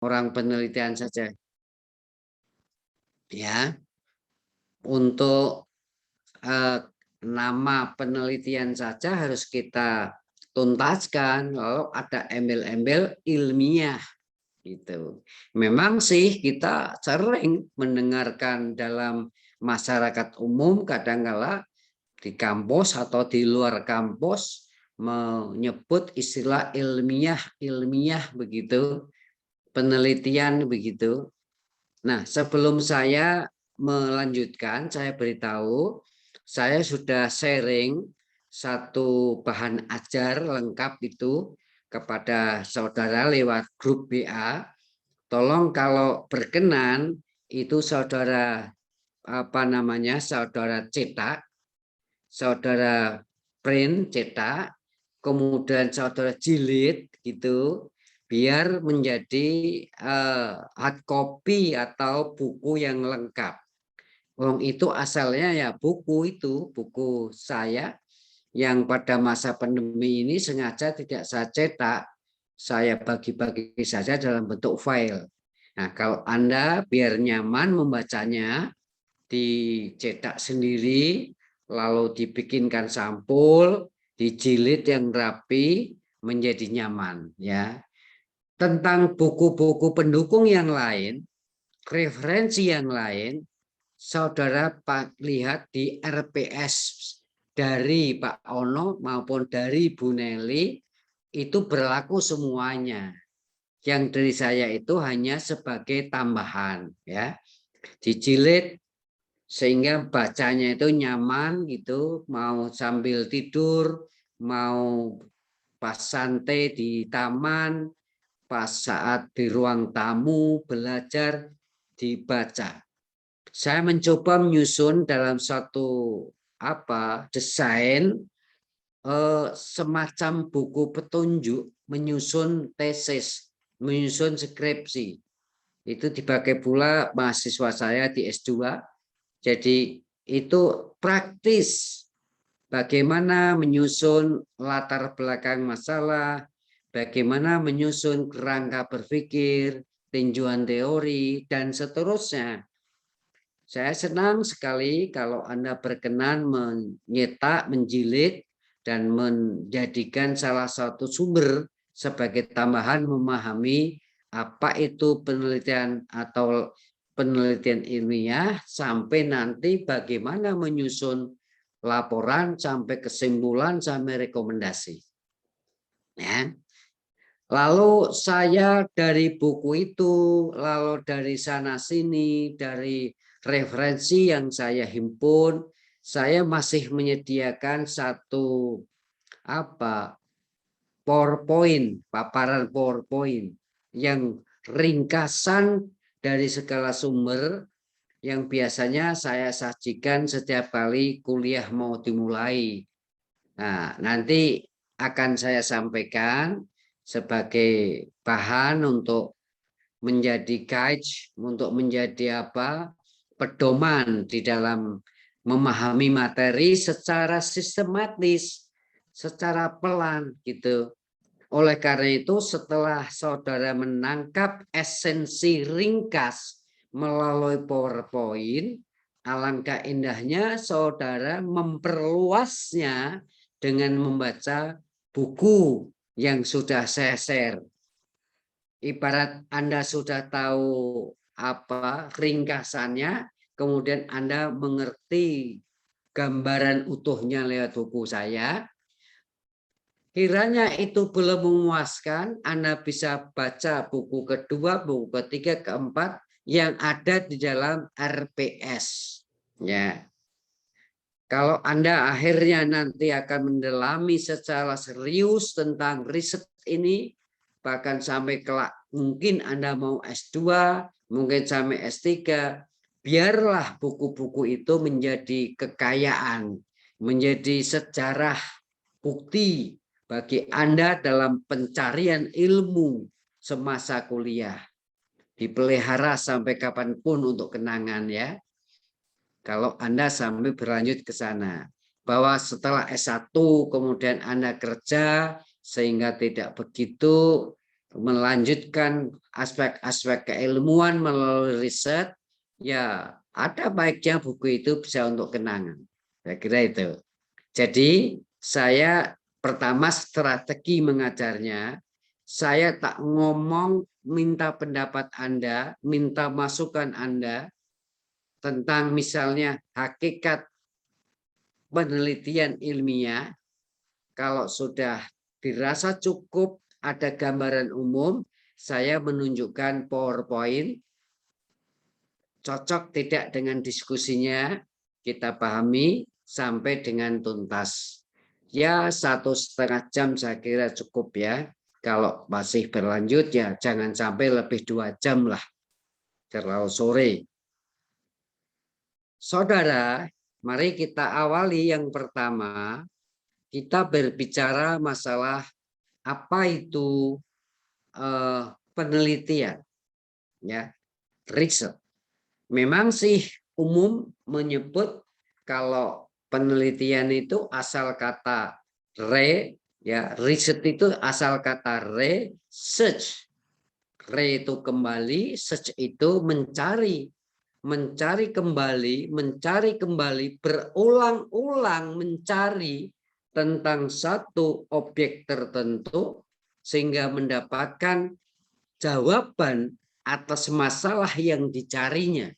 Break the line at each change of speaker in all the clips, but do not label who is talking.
orang penelitian saja. Ya, untuk nama penelitian saja harus kita tuntaskan. Lalu ada embel-embel ilmiah gitu. Memang sih kita sering mendengarkan dalam masyarakat umum kadang-kala di kampus atau di luar kampus menyebut istilah ilmiah begitu, penelitian begitu. Nah, sebelum saya melanjutkan, saya beritahu, saya sudah sharing satu bahan ajar lengkap itu kepada saudara lewat grup WA. Tolong kalau berkenan itu saudara saudara cetak, saudara print cetak, kemudian saudara jilid gitu, biar menjadi hard copy atau buku yang lengkap. Itu asalnya ya buku saya yang pada masa pandemi ini sengaja tidak saya cetak, saya bagi-bagi saja dalam bentuk file. Nah, kalau Anda biar nyaman membacanya, dicetak sendiri, lalu dibikinkan sampul, dijilid yang rapi, menjadi nyaman. Ya, tentang buku-buku pendukung yang lain, referensi yang lain, saudara lihat di RPS dari Pak Ono maupun dari Bu Nelly, itu berlaku semuanya. Yang dari saya itu hanya sebagai tambahan, ya, dijilid sehingga bacanya itu nyaman gitu, mau sambil tidur, mau pas santai di taman, pas saat di ruang tamu belajar, dibaca. Saya mencoba menyusun dalam satu desain semacam buku petunjuk menyusun tesis, menyusun skripsi. Itu dipakai pula mahasiswa saya di S2. Jadi itu praktis bagaimana menyusun latar belakang masalah, bagaimana menyusun kerangka berpikir, tinjauan teori, dan seterusnya. Saya senang sekali kalau Anda berkenan menyetak, menjilid, dan menjadikan salah satu sumber sebagai tambahan memahami apa itu penelitian atau penelitian ilmiah sampai nanti bagaimana menyusun laporan sampai kesimpulan sampai rekomendasi. Ya. Lalu saya dari buku itu, lalu dari sana sini, dari referensi yang saya himpun, saya masih menyediakan satu PowerPoint, paparan PowerPoint yang ringkasan dari segala sumber yang biasanya saya sajikan setiap kali kuliah mau dimulai. Nah, nanti akan saya sampaikan sebagai bahan untuk menjadi guide, untuk menjadi pedoman di dalam memahami materi secara sistematis, secara pelan gitu. Oleh karena itu, setelah saudara menangkap esensi ringkas melalui PowerPoint, alangkah indahnya saudara memperluasnya dengan membaca buku yang sudah saya share. Ibarat Anda sudah tahu ringkasannya, kemudian Anda mengerti gambaran utuhnya lewat buku saya. Kiranya itu belum memuaskan, Anda bisa baca buku kedua, buku ketiga, keempat yang ada di dalam RPS. Ya. Kalau Anda akhirnya nanti akan mendalami secara serius tentang riset ini, bahkan sampai kelak mungkin Anda mau S2, mungkin sampai S3, biarlah buku-buku itu menjadi kekayaan, menjadi sejarah bukti bagi Anda dalam pencarian ilmu semasa kuliah. Dipelihara sampai kapanpun untuk kenangan ya. Kalau Anda sampai berlanjut ke sana. Bahwa setelah S1 kemudian Anda kerja sehingga tidak begitu melanjutkan aspek-aspek keilmuan melalui riset, ya ada baiknya buku itu bisa untuk kenangan. Saya kira itu. Jadi saya pertama strategi mengajarnya, saya tak ngomong minta pendapat Anda, minta masukan Anda tentang misalnya hakikat penelitian ilmiah. Kalau sudah dirasa cukup ada gambaran umum, saya menunjukkan PowerPoint, cocok tidak dengan diskusinya, kita pahami sampai dengan tuntas. Ya 1,5 jam saya kira cukup ya. Kalau masih berlanjut ya jangan sampai lebih 2 jam lah, terlalu sore. Saudara, mari kita awali yang pertama. Kita berbicara masalah apa itu penelitian, ya, riset. Memang sih umum menyebut kalau penelitian itu asal kata ya, riset itu asal kata research. Itu kembali, search itu mencari, mencari kembali, berulang-ulang mencari tentang satu objek tertentu sehingga mendapatkan jawaban atas masalah yang dicarinya.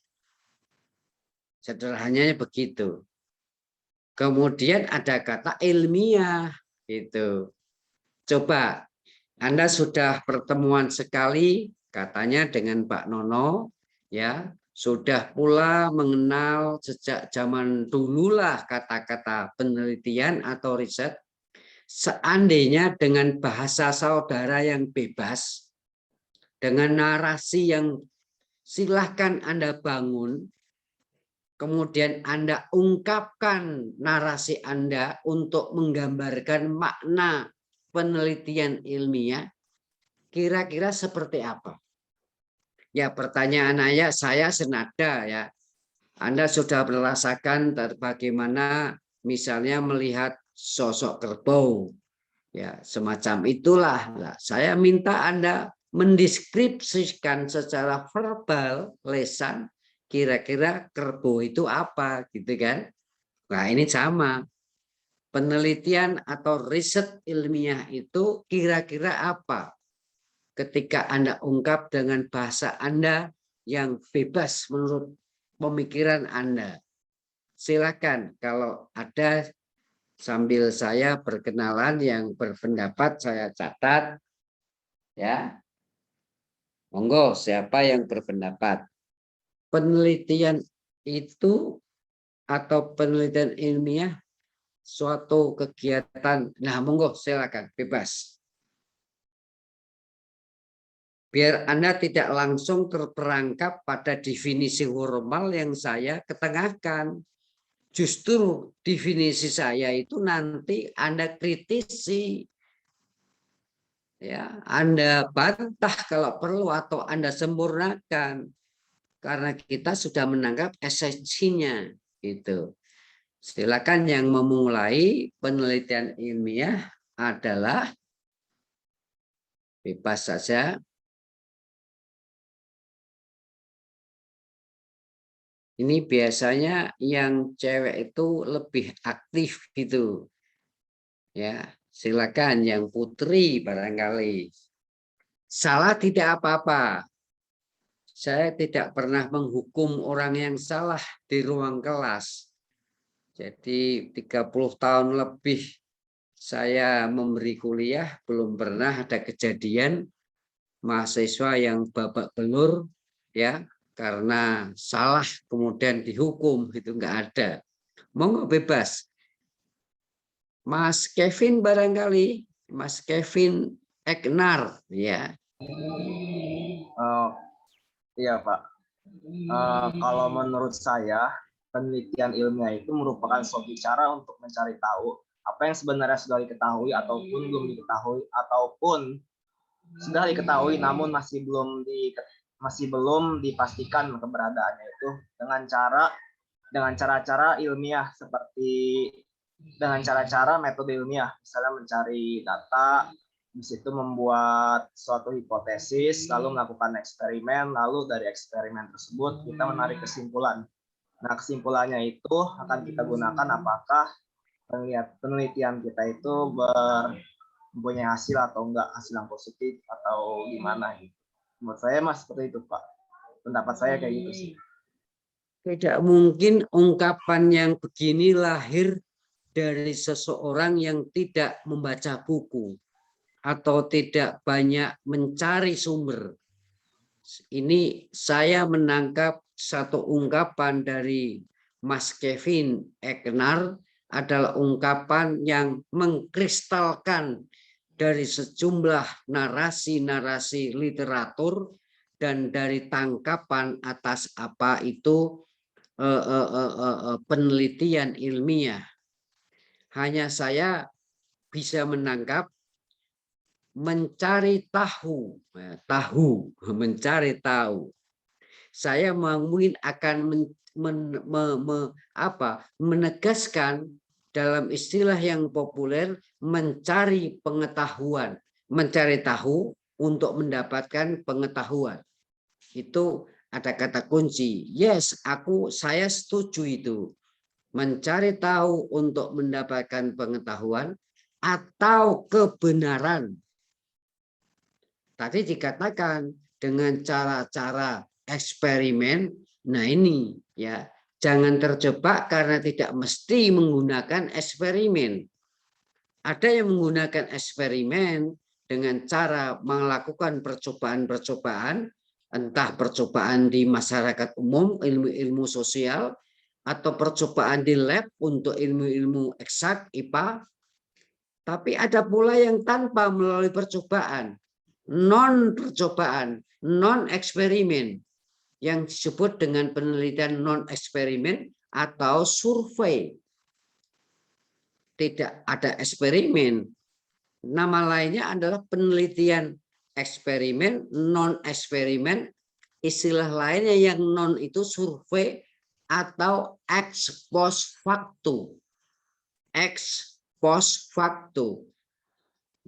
Sederhananya begitu. Kemudian ada kata ilmiah itu. Coba Anda sudah pertemuan sekali katanya dengan Pak Nono, ya, sudah pula mengenal sejak zaman dululah kata-kata penelitian atau riset. Seandainya dengan bahasa saudara yang bebas, dengan narasi yang silahkan Anda bangun, kemudian Anda ungkapkan narasi Anda untuk menggambarkan makna penelitian ilmiah, kira-kira seperti apa? Ya, pertanyaan saya senada ya. Anda sudah merasakan bagaimana misalnya melihat sosok kerbau. Ya, semacam itulah. Nah, saya minta Anda mendeskripsikan secara verbal lesan kira-kira kerbau itu apa gitu kan. Nah, ini sama. Penelitian atau riset ilmiah itu kira-kira apa? Ketika Anda ungkap dengan bahasa Anda yang bebas menurut pemikiran Anda. Silakan kalau ada sambil saya berkenalan yang berpendapat saya catat ya. Monggo siapa yang berpendapat. Penelitian itu atau penelitian ilmiah suatu kegiatan. Nah, monggo silakan bebas. Biar Anda tidak langsung terperangkap pada definisi formal yang saya ketengahkan. Justru definisi saya itu nanti Anda kritisi, ya, Anda bantah kalau perlu atau Anda sempurnakan karena kita sudah menangkap esensinya itu. Silakan yang memulai penelitian ilmiah adalah bebas saja. Ini biasanya yang cewek itu lebih aktif gitu. Ya, silakan yang putri barangkali. Salah tidak apa-apa. Saya tidak pernah menghukum orang yang salah di ruang kelas. Jadi 30 tahun lebih saya memberi kuliah, belum pernah ada kejadian mahasiswa yang babak belur ya karena salah kemudian dihukum, itu enggak ada. Monggo bebas. Mas Kevin barangkali, Mas Kevin Eknar ya.
Iya Pak. Kalau menurut saya penelitian ilmiah itu merupakan suatu cara untuk mencari tahu apa yang sebenarnya sudah diketahui ataupun belum diketahui ataupun sudah diketahui namun masih belum dipastikan keberadaannya itu dengan cara-cara ilmiah seperti dengan cara-cara metode ilmiah, misalnya mencari data di situ membuat suatu hipotesis, lalu melakukan eksperimen, lalu dari eksperimen tersebut kita menarik kesimpulan. Nah, kesimpulannya itu akan kita gunakan apakah penelitian kita itu mempunyai hasil atau enggak, hasil yang positif atau gimana gitu. Menurut saya mas seperti itu Pak. Pendapat saya kayak gitu sih.
Tidak mungkin ungkapan yang begini lahir dari seseorang yang tidak membaca buku atau tidak banyak mencari sumber. Ini saya menangkap satu ungkapan dari Mas Kevin Eknar adalah ungkapan yang mengkristalkan dari sejumlah narasi-narasi literatur dan dari tangkapan atas apa itu penelitian ilmiah. Hanya saya bisa menangkap mencari tahu, mencari tahu. Saya mungkin akan menegaskan dalam istilah yang populer mencari pengetahuan, mencari tahu untuk mendapatkan pengetahuan. Itu ada kata kunci. Yes, saya setuju itu. Mencari tahu untuk mendapatkan pengetahuan atau kebenaran. Tadi dikatakan dengan cara-cara eksperimen. Nah ini ya, jangan terjebak karena tidak mesti menggunakan eksperimen. Ada yang menggunakan eksperimen dengan cara melakukan percobaan-percobaan, entah percobaan di masyarakat umum, ilmu-ilmu sosial, atau percobaan di lab untuk ilmu-ilmu eksak, IPA. Tapi ada pula yang tanpa melalui percobaan, non percobaan, non eksperimen, yang disebut dengan penelitian non eksperimen atau survei. Tidak ada eksperimen. Nama lainnya adalah penelitian eksperimen, non eksperimen. Istilah lainnya yang non itu survei atau ex post facto. Ex post facto.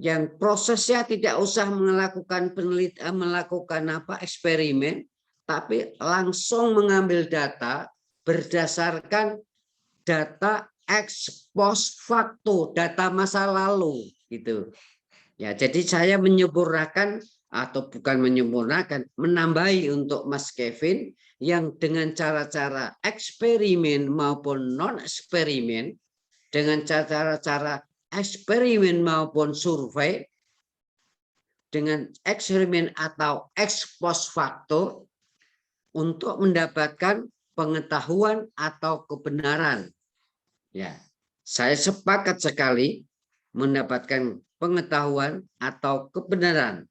Yang prosesnya tidak usah melakukan penelitian, melakukan eksperimen, tapi langsung mengambil data berdasarkan data ex post facto, data masa lalu gitu. Ya, jadi saya menyempurnakan atau bukan menyempurnakan, menambahi untuk Mas Kevin yang dengan cara-cara eksperimen maupun non eksperimen, dengan cara-cara eksperimen maupun survei, dengan eksperimen atau ex post facto untuk mendapatkan pengetahuan atau kebenaran. Ya, saya sepakat sekali mendapatkan pengetahuan atau kebenaran.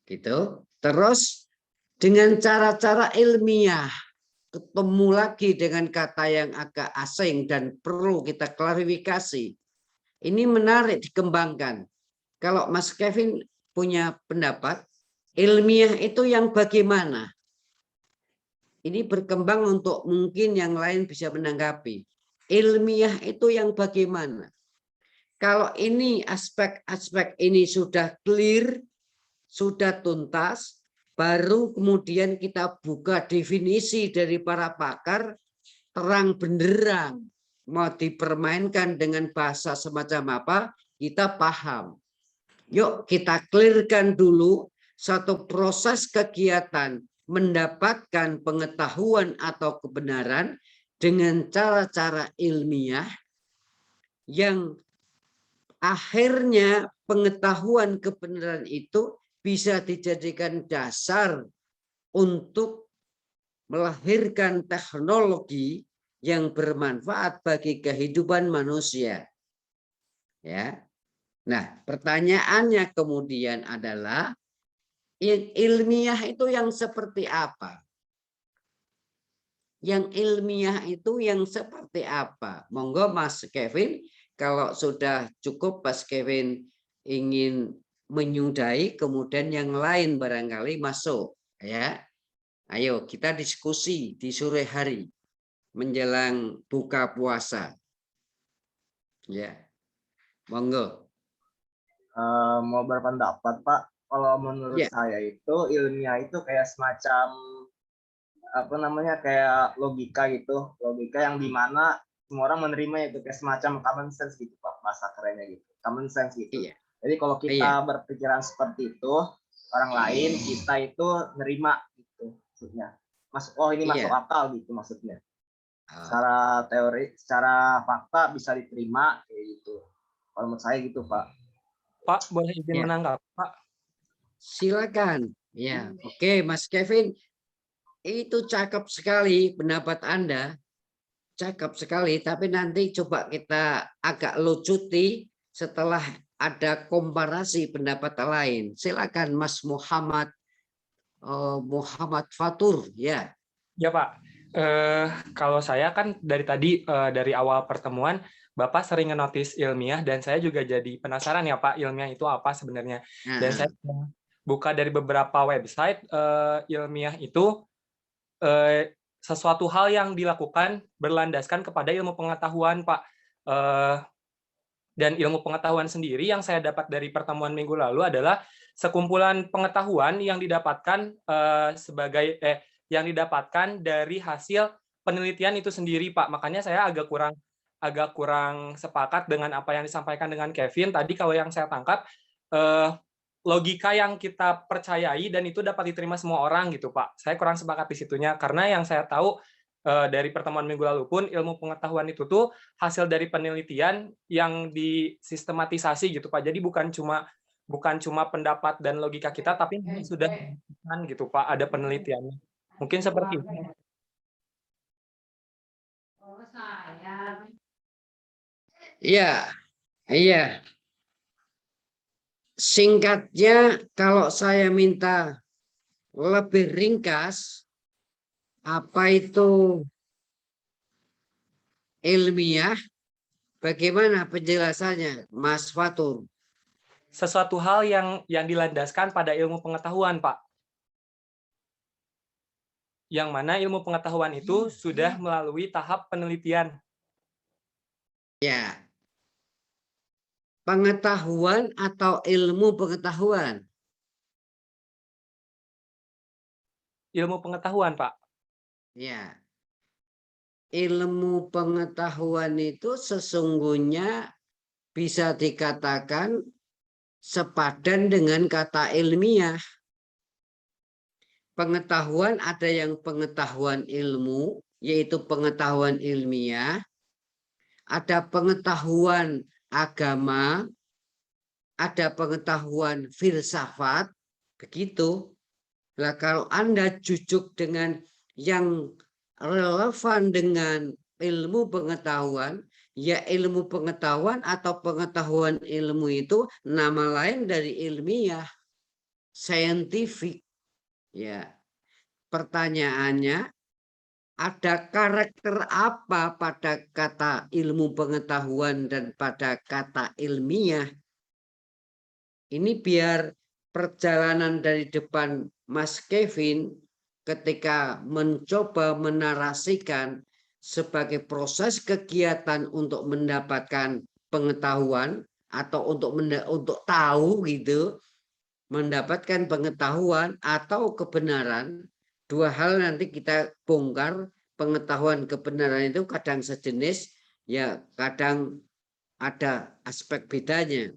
Gitu. Terus dengan cara-cara ilmiah, ketemu lagi dengan kata yang agak asing dan perlu kita klarifikasi. Ini menarik dikembangkan. Kalau Mas Kevin punya pendapat, ilmiah itu yang bagaimana? Ini berkembang untuk mungkin yang lain bisa menanggapi. Ilmiah itu yang bagaimana? Kalau ini aspek-aspek ini sudah clear, sudah tuntas, baru kemudian kita buka definisi dari para pakar terang benderang. Mau dipermainkan dengan bahasa semacam apa, kita paham. Yuk kita clearkan dulu satu proses kegiatan mendapatkan pengetahuan atau kebenaran dengan cara-cara ilmiah yang akhirnya pengetahuan kebenaran itu bisa dijadikan dasar untuk melahirkan teknologi yang bermanfaat bagi kehidupan manusia. Ya. Nah, pertanyaannya kemudian adalah ilmiah itu yang seperti apa? Yang ilmiah itu yang seperti apa? Monggo Mas Kevin, kalau sudah cukup Mas Kevin ingin menyudahi, kemudian yang lain barangkali masuk, ya. Ayo kita diskusi di sore hari menjelang buka puasa. Ya. Monggo.
Mau berpendapat Pak, kalau menurut
Ya,
saya itu ilmiah itu kayak semacam apa namanya kayak logika gitu, logika yang dimana semua orang menerima itu kayak semacam common sense gitu Pak, bahasa kerennya gitu, common sense gitu.
iya,
Jadi kalau
iya,
kita berpikiran seperti itu, orang lain kita itu nerima gitu maksudnya. Masuk, oh ini masuk
iya.
akal gitu maksudnya.
Ah,
Secara teori, secara fakta bisa diterima kayak gitu. Kalau menurut saya gitu Pak.
Pak, boleh izin
ya,
menanggapi, Pak?
silakan. Ya, oke, Mas Kevin, itu cakep sekali pendapat Anda, cakep sekali. Tapi nanti coba kita agak lucuti setelah ada komparasi pendapat lain. Silakan, Mas Muhammad Muhammad Fatur. Ya,
Ya, Pak. Kalau saya kan dari tadi, dari awal pertemuan, Bapak sering ngenotis ilmiah, dan saya juga jadi penasaran ya, Pak, ilmiah itu apa sebenarnya. Dan
nah,
saya buka dari beberapa website, ilmiah itu sesuatu hal yang dilakukan berlandaskan kepada ilmu pengetahuan, Pak. Dan ilmu pengetahuan sendiri yang saya dapat dari pertemuan minggu lalu adalah sekumpulan pengetahuan yang didapatkan yang didapatkan dari hasil penelitian itu sendiri, Pak. Makanya saya agak kurang sepakat dengan apa yang disampaikan dengan Kevin tadi. Kalau yang saya tangkap, eh, logika yang kita percayai dan itu dapat diterima semua orang gitu, Pak. Saya kurang sepakat di situnya karena yang saya tahu dari pertemuan minggu lalu pun ilmu pengetahuan itu tuh hasil dari penelitian yang disistematisasi gitu, Pak. Jadi bukan cuma pendapat dan logika kita, tapi memang sudah dibuktikan gitu, Pak, ada penelitiannya. Mungkin seperti itu.
iya, iya. Singkatnya, kalau saya minta lebih ringkas, apa itu ilmiah? Bagaimana penjelasannya, Mas Fatur?
Sesuatu hal yang dilandaskan pada ilmu pengetahuan, Pak. Yang mana ilmu pengetahuan itu sudah melalui tahap penelitian.
Ya, pengetahuan atau ilmu pengetahuan?
Ilmu pengetahuan, Pak.
Ya, ilmu pengetahuan itu sesungguhnya bisa dikatakan sepadan dengan kata ilmiah. Pengetahuan ada yang pengetahuan ilmu, yaitu pengetahuan ilmiah, ada pengetahuan agama, ada pengetahuan filsafat, begitu. Nah, kalau Anda jujuk dengan yang relevan dengan ilmu pengetahuan, ya ilmu pengetahuan atau pengetahuan ilmu itu nama lain dari ilmiah, saintifik. Ya, pertanyaannya, ada karakter apa pada kata ilmu pengetahuan dan pada kata ilmiah? Ini biar perjalanan dari depan Mas Kevin ketika mencoba menarasikan sebagai proses kegiatan untuk mendapatkan pengetahuan atau untuk tahu gitu, mendapatkan pengetahuan atau kebenaran. Dua hal nanti kita bongkar. Pengetahuan kebenaran itu kadang sejenis, ya kadang ada aspek bedanya.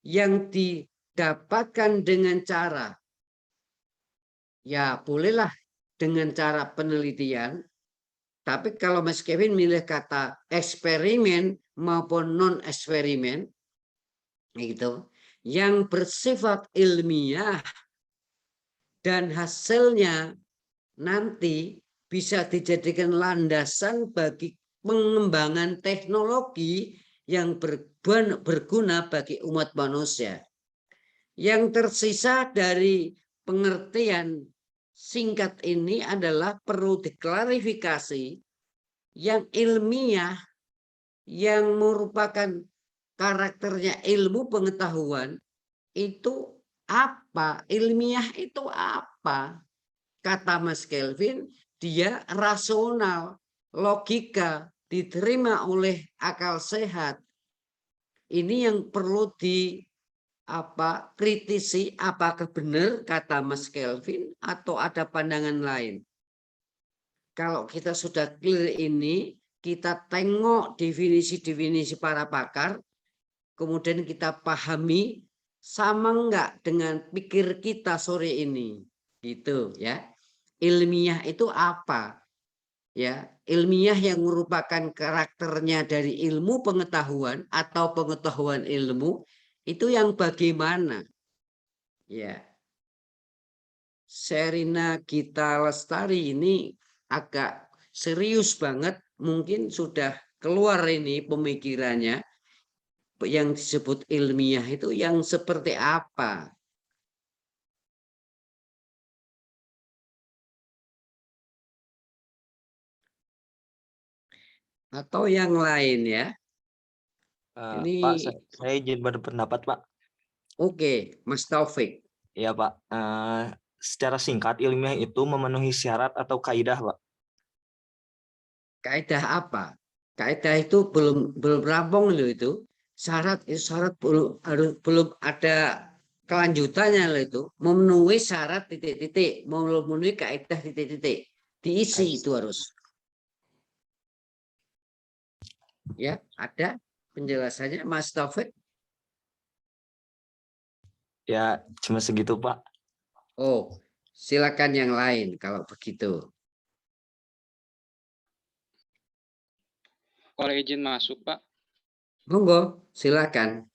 Yang didapatkan dengan cara, ya bolehlah dengan cara penelitian, tapi kalau Mas Kevin milih kata eksperimen maupun non eksperimen, gitu, yang bersifat ilmiah dan hasilnya nanti bisa dijadikan landasan bagi pengembangan teknologi yang berguna bagi umat manusia. Yang tersisa dari pengertian singkat ini adalah perlu diklarifikasi yang ilmiah yang merupakan karakternya ilmu pengetahuan itu apa? Ilmiah itu apa? Kata Mas Kelvin, dia rasional, logika, diterima oleh akal sehat. Ini yang perlu kritisi apakah benar kata Mas Kelvin atau ada pandangan lain. Kalau kita sudah clear ini, kita tengok definisi-definisi para pakar, kemudian kita pahami sama enggak dengan pikir kita sore ini, gitu ya. Ilmiah itu apa? Ya, ilmiah yang merupakan karakternya dari ilmu pengetahuan atau pengetahuan ilmu itu yang bagaimana? Ya, Sherina Gita Lestari ini agak serius banget, mungkin sudah keluar ini pemikirannya. Yang disebut ilmiah itu yang seperti apa? Atau yang lain ya? Ini
Pak, saya izin berpendapat, Pak.
oke, Mas Taufik.
Ya, Pak. Secara singkat, ilmiah itu memenuhi syarat atau kaidah, Pak.
Kaidah apa? Kaidah itu belum rampung loh itu. Syarat belum ada kelanjutannya loh itu. Memenuhi syarat titik-titik, memenuhi kaidah titik-titik. Diisi itu harus. Ya, ada penjelasannya Mas Taufik?
Ya, cuma segitu, Pak.
Oh, silakan yang lain kalau begitu.
Boleh izin masuk, Pak?
Monggo, silakan.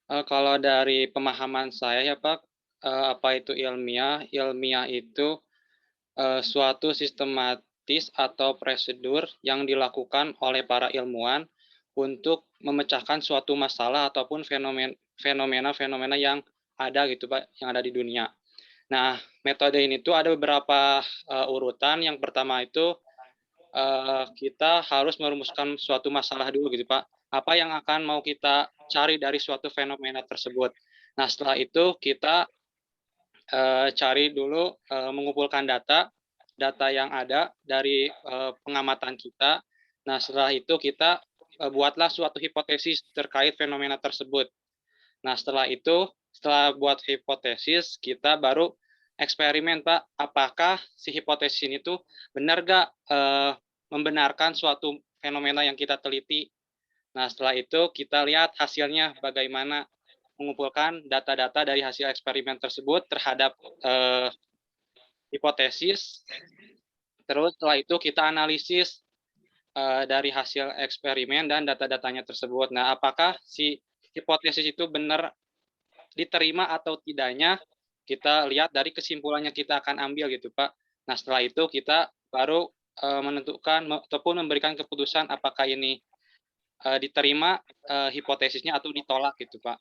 Kalau dari pemahaman saya ya, Pak, apa itu ilmiah? Ilmiah itu suatu sistematis atau prosedur yang dilakukan oleh para ilmuwan untuk memecahkan suatu masalah ataupun fenomena-fenomena yang ada gitu, Pak, yang ada di dunia. Nah, metode ini tuh ada beberapa urutan. Yang pertama itu kita harus merumuskan suatu masalah dulu gitu, Pak. Apa yang akan mau kita cari dari suatu fenomena tersebut. Nah, setelah itu kita cari dulu, mengumpulkan data yang ada dari pengamatan kita. Nah, setelah itu kita buatlah suatu hipotesis terkait fenomena tersebut. Nah, setelah buat hipotesis, kita baru eksperimen, Pak. Apakah si hipotesis ini tuh benar nggak membenarkan suatu fenomena yang kita teliti. Nah, setelah itu kita lihat hasilnya bagaimana, mengumpulkan data-data dari hasil eksperimen tersebut terhadap hipotesis. Terus setelah itu kita analisis dari hasil eksperimen dan data-datanya tersebut. Nah, apakah si hipotesis itu benar diterima atau tidaknya, kita lihat dari kesimpulannya kita akan ambil gitu, Pak. Nah, setelah itu kita baru menentukan ataupun memberikan keputusan apakah ini diterima hipotesisnya atau ditolak gitu, Pak.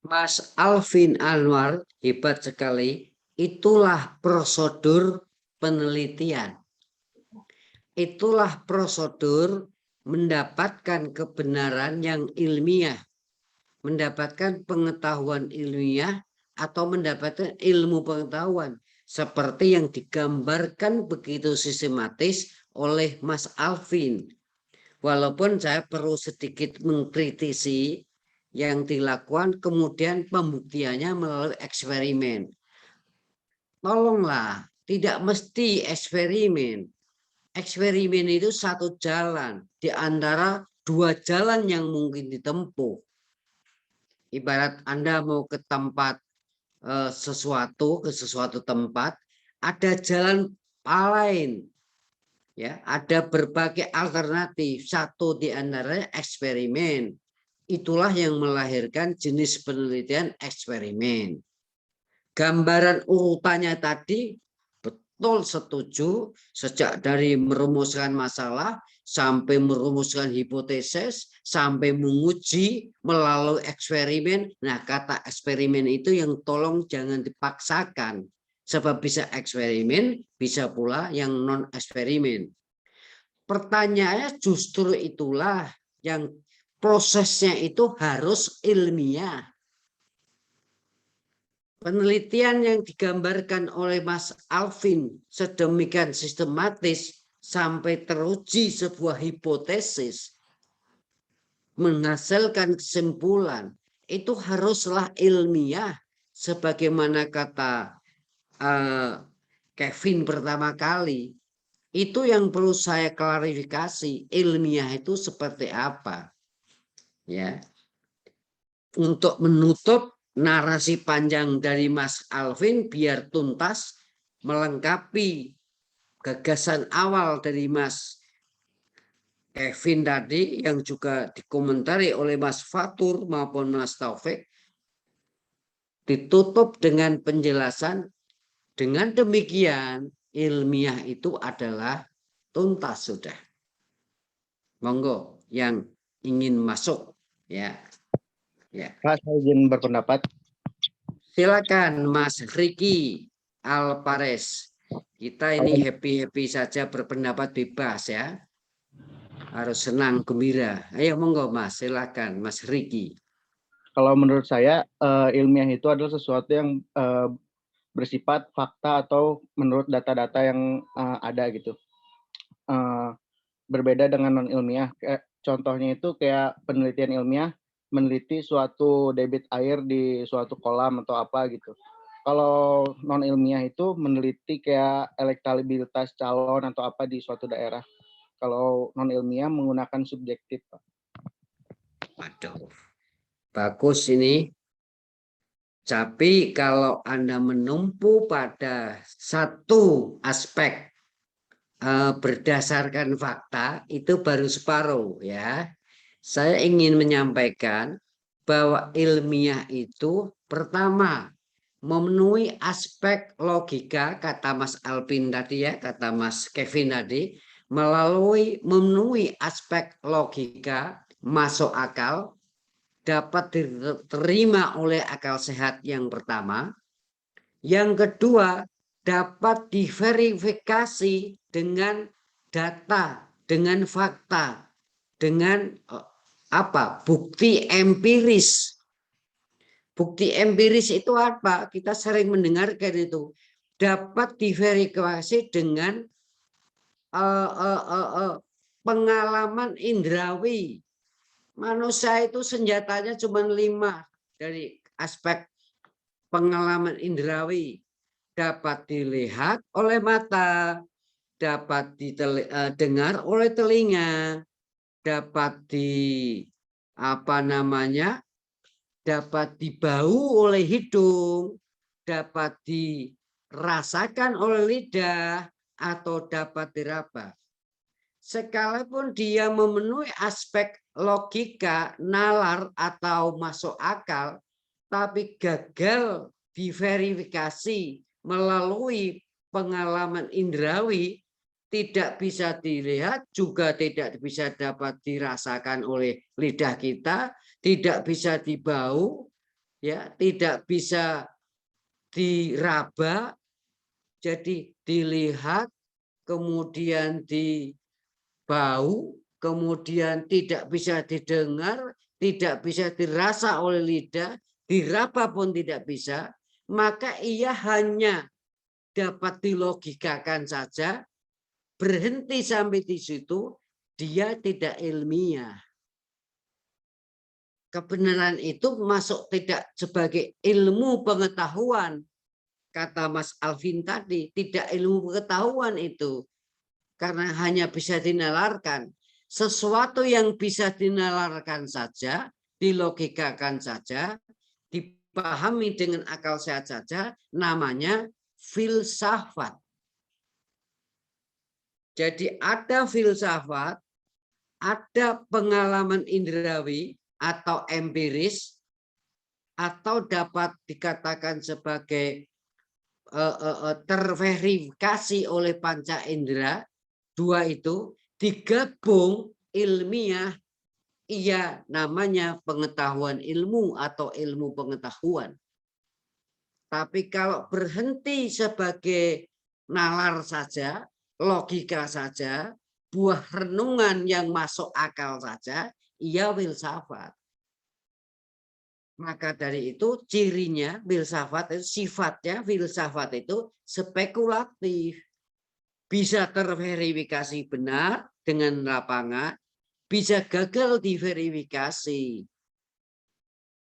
Mas Alvin Anwar hebat sekali. Itulah prosedur penelitian. Itulah prosedur mendapatkan kebenaran yang ilmiah, mendapatkan pengetahuan ilmiah atau mendapatkan ilmu pengetahuan seperti yang digambarkan begitu sistematis oleh Mas Alvin. Walaupun saya perlu sedikit mengkritisi yang dilakukan, kemudian pembuktiannya melalui eksperimen. Tolonglah, tidak mesti eksperimen. Eksperimen itu satu jalan di antara dua jalan yang mungkin ditempuh. Ibarat Anda mau ke tempat ke sesuatu tempat, ada jalan lain. Ya, ada berbagai alternatif. Satu di antaranya eksperimen. Itulah yang melahirkan jenis penelitian eksperimen. Gambaran urutannya tadi betul setuju, sejak dari merumuskan masalah sampai merumuskan hipotesis sampai menguji melalui eksperimen. Nah, kata eksperimen itu yang tolong jangan dipaksakan, sebab bisa eksperimen, bisa pula yang non eksperimen. Pertanyaannya justru itulah yang prosesnya itu harus ilmiah. Penelitian yang digambarkan oleh Mas Alvin sedemikian sistematis sampai teruji sebuah hipotesis. menghasilkan kesimpulan itu haruslah ilmiah, sebagaimana kata Kevin pertama kali. Itu yang perlu saya klarifikasi, ilmiah itu seperti apa. Ya. Untuk menutup narasi panjang dari Mas Alvin biar tuntas, melengkapi gagasan awal dari Mas Kevin tadi yang juga dikomentari oleh Mas Fatur maupun Mas Taufik, ditutup dengan penjelasan, dengan demikian ilmiah itu adalah tuntas sudah. Monggo yang ingin masuk, ya. Ya.
Pak, saya izin berpendapat.
Silakan Mas Riki Alpares. Kita ini happy-happy saja, berpendapat bebas ya. Harus senang, gembira. Ayo monggo Mas, silakan Mas Riki.
Kalau menurut saya ilmiah itu adalah sesuatu yang bersifat fakta atau menurut data-data yang ada gitu. Berbeda dengan non ilmiah. Contohnya itu kayak penelitian ilmiah meneliti suatu debit air di suatu kolam atau apa gitu. Kalau non ilmiah itu meneliti kayak elektabilitas calon atau apa di suatu daerah. Kalau non ilmiah menggunakan subjektif, Pak.
Waduh, bagus ini. Tapi kalau Anda menumpu pada satu aspek berdasarkan fakta, itu baru separuh ya. Saya ingin menyampaikan bahwa ilmiah itu pertama memenuhi aspek logika, kata Mas Alvin tadi ya, kata Mas Kevin tadi, memenuhi aspek logika, masuk akal, dapat diterima oleh akal sehat yang pertama. Yang kedua, dapat diverifikasi dengan data, dengan fakta, dengan bukti empiris. Bukti empiris itu apa? Kita sering mendengarkan itu. Dapat diverifikasi dengan pengalaman indrawi. Manusia itu senjatanya cuma 5 dari aspek pengalaman indrawi. Dapat dilihat oleh mata, dapat didengar oleh telinga, dapat dapat dibau oleh hidung, dapat dirasakan oleh lidah, atau dapat diraba. Sekalipun dia memenuhi aspek logika, nalar, atau masuk akal, tapi gagal diverifikasi melalui pengalaman indrawi, tidak bisa dilihat, juga tidak bisa dapat dirasakan oleh lidah kita, tidak bisa dibau, ya, tidak bisa diraba, jadi dilihat, kemudian dibau, kemudian tidak bisa didengar, tidak bisa dirasa oleh lidah, diraba pun tidak bisa, maka ia hanya dapat dilogikakan saja, berhenti sampai di situ, dia tidak ilmiah. Kebenaran itu masuk tidak sebagai ilmu pengetahuan, kata Mas Alvin tadi, tidak ilmu pengetahuan itu, karena hanya bisa dinalarkan. Sesuatu yang bisa dinalarkan saja, dilogikakan saja, dipahami dengan akal sehat saja, namanya filsafat. Jadi ada filsafat, ada pengalaman indrawi atau empiris, atau dapat dikatakan sebagai terverifikasi oleh panca indera, dua itu digabung ilmiah, ia namanya pengetahuan ilmu atau ilmu pengetahuan. Tapi kalau berhenti sebagai nalar saja, logika saja, buah renungan yang masuk akal saja, ia filsafat. Maka dari itu cirinya filsafat itu, sifatnya filsafat itu spekulatif. Bisa terverifikasi benar dengan lapangan, bisa gagal diverifikasi.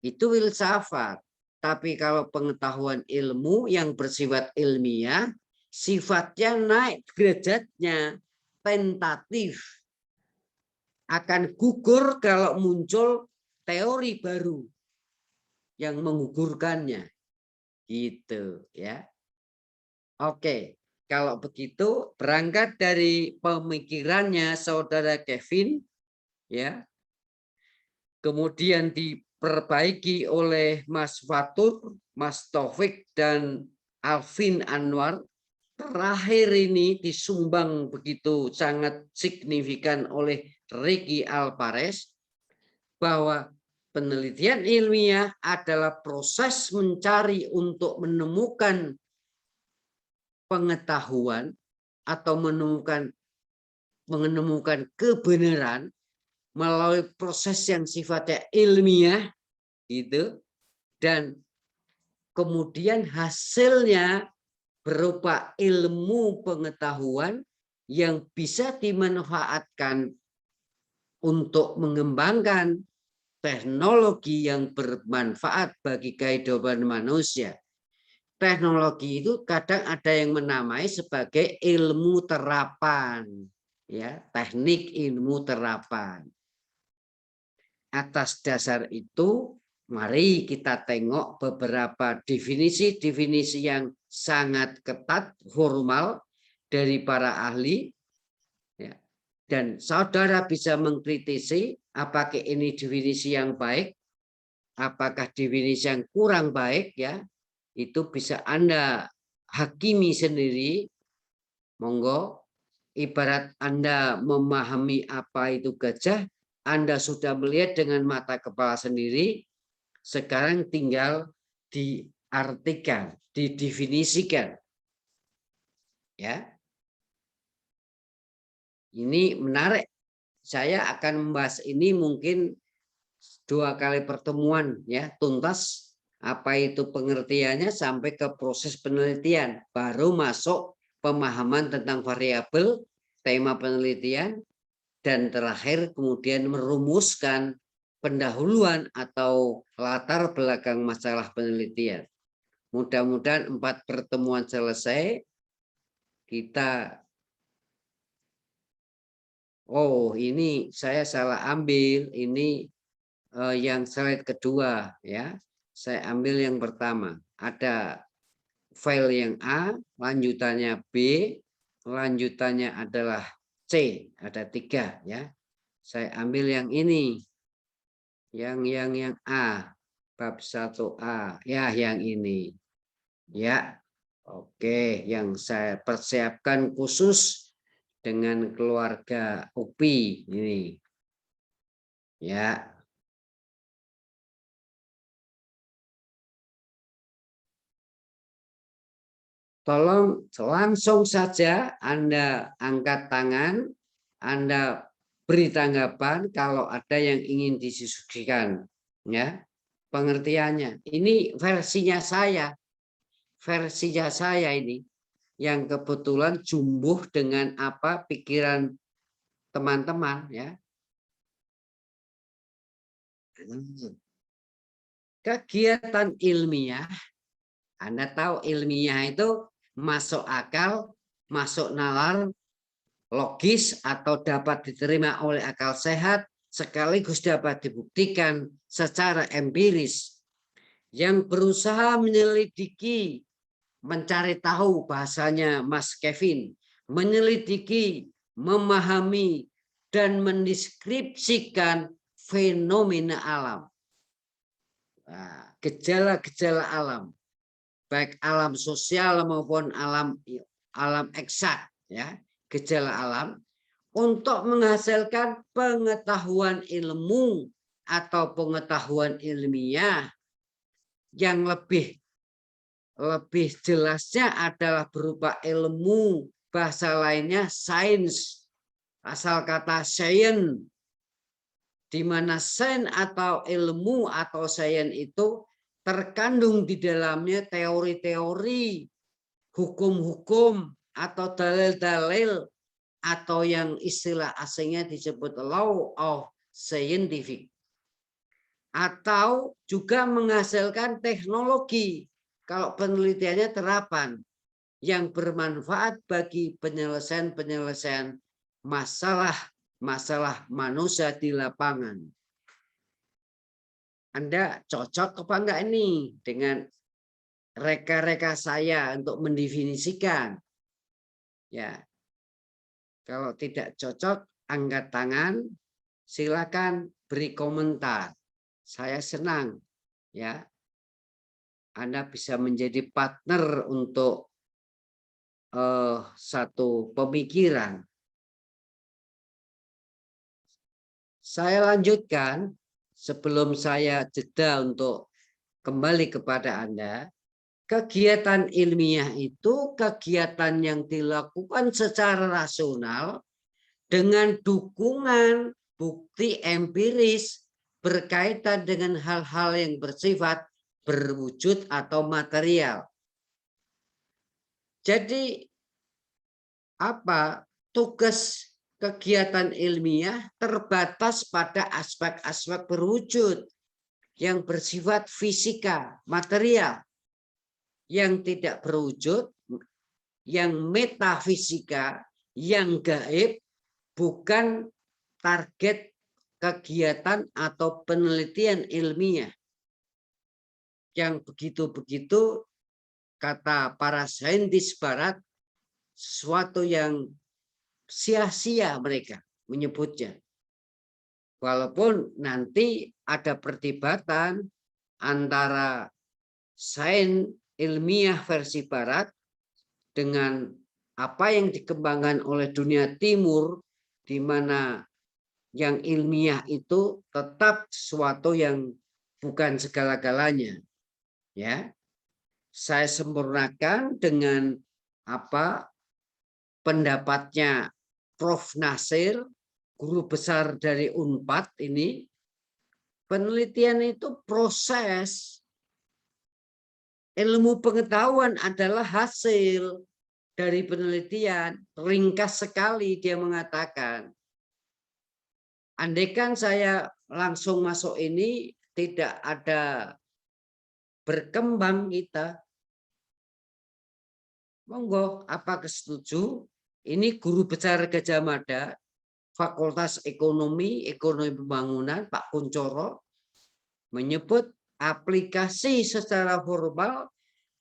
Itu filsafat. Tapi kalau pengetahuan ilmu yang bersifat ilmiah, sifatnya naik derajatnya, tentatif. Akan gugur kalau muncul teori baru yang menggugurkannya. Gitu ya. Oke, kalau begitu berangkat dari pemikirannya saudara Kevin ya. Kemudian diperbaiki oleh Mas Fatur, Mas Taufik dan Alvin Anwar. Terakhir ini disumbang begitu sangat signifikan oleh Ricky Alvarez bahwa penelitian ilmiah adalah proses mencari untuk menemukan pengetahuan atau menemukan kebenaran melalui proses yang sifatnya ilmiah gitu, dan kemudian hasilnya berupa ilmu pengetahuan yang bisa dimanfaatkan untuk mengembangkan teknologi yang bermanfaat bagi kehidupan manusia. Teknologi itu kadang ada yang menamai sebagai ilmu terapan, ya, teknik ilmu terapan. Atas dasar itu, mari kita tengok beberapa definisi-definisi yang sangat ketat, formal dari para ahli. Ya. Dan saudara bisa mengkritisi apakah ini definisi yang baik, apakah definisi yang kurang baik, ya. Itu bisa Anda hakimi sendiri. Monggo, ibarat Anda memahami apa itu gajah, Anda sudah melihat dengan mata kepala sendiri, sekarang tinggal diartikan, didefinisikan. Ya. Ini menarik. Saya akan membahas ini mungkin 2 kali pertemuan ya, tuntas apa itu pengertiannya sampai ke proses penelitian, baru masuk pemahaman tentang variabel, tema penelitian, dan terakhir kemudian merumuskan pendahuluan atau latar belakang masalah penelitian. Mudah-mudahan 4 pertemuan selesai, kita ini saya salah ambil, ini yang slide kedua ya. Saya ambil yang pertama. Ada file yang A, lanjutannya B, lanjutannya adalah C, ada 3 ya. Saya ambil yang ini. Yang A, bab 1A. Ya, yang ini. Ya. Oke, yang saya persiapkan khusus dengan keluarga UPI ini. Ya. Tolong langsung saja Anda angkat tangan, Anda beri tanggapan kalau ada yang ingin didiskusikan, ya. Pengertiannya. Ini versinya saya ini yang kebetulan jumbuh dengan apa pikiran teman-teman, ya. Kegiatan ilmiah, Anda tahu ilmiah itu masuk akal, masuk nalar, logis atau dapat diterima oleh akal sehat, sekaligus dapat dibuktikan secara empiris, yang berusaha menyelidiki, mencari tahu, bahasanya Mas Kevin, menyelidiki, memahami, dan mendeskripsikan fenomena alam. Gejala-gejala alam, baik alam sosial maupun alam eksak, ya, gejala alam, untuk menghasilkan pengetahuan ilmu atau pengetahuan ilmiah yang lebih jelasnya adalah berupa ilmu, bahasa lainnya sains, asal kata science, di mana sains atau ilmu atau sains itu terkandung di dalamnya teori-teori, hukum-hukum atau dalil-dalil atau yang istilah asingnya disebut law of scientific, atau juga menghasilkan teknologi kalau penelitiannya terapan yang bermanfaat bagi penyelesaian masalah manusia di lapangan. Anda cocok apa enggak ini dengan reka-reka saya untuk mendefinisikan? Ya, kalau tidak cocok, angkat tangan, silakan beri komentar. Saya senang, ya. Anda bisa menjadi partner untuk satu pemikiran. Saya lanjutkan sebelum saya jeda untuk kembali kepada Anda. Kegiatan ilmiah itu kegiatan yang dilakukan secara rasional dengan dukungan bukti empiris berkaitan dengan hal-hal yang bersifat berwujud atau material. Jadi apa tugas kegiatan ilmiah terbatas pada aspek-aspek berwujud yang bersifat fisika, material. Yang tidak berwujud, yang metafisika, yang gaib, bukan target kegiatan atau penelitian ilmiah. Yang begitu-begitu, kata para saintis barat, sesuatu yang sia-sia mereka menyebutnya. Walaupun nanti ada perdebatan antara sains ilmiah versi barat dengan apa yang dikembangkan oleh dunia timur, di mana yang ilmiah itu tetap sesuatu yang bukan segala-galanya. Ya, saya sempurnakan dengan apa pendapatnya Prof. Nasir, guru besar dari Unpad ini. Penelitian itu proses. Ilmu pengetahuan adalah hasil dari penelitian. Ringkas sekali dia mengatakan. Andaikan saya langsung masuk ini, tidak ada berkembang kita. Monggo, apa setuju? Ini guru besar Gajah Mada, Fakultas Ekonomi Pembangunan, Pak Kuncoro, menyebut aplikasi secara formal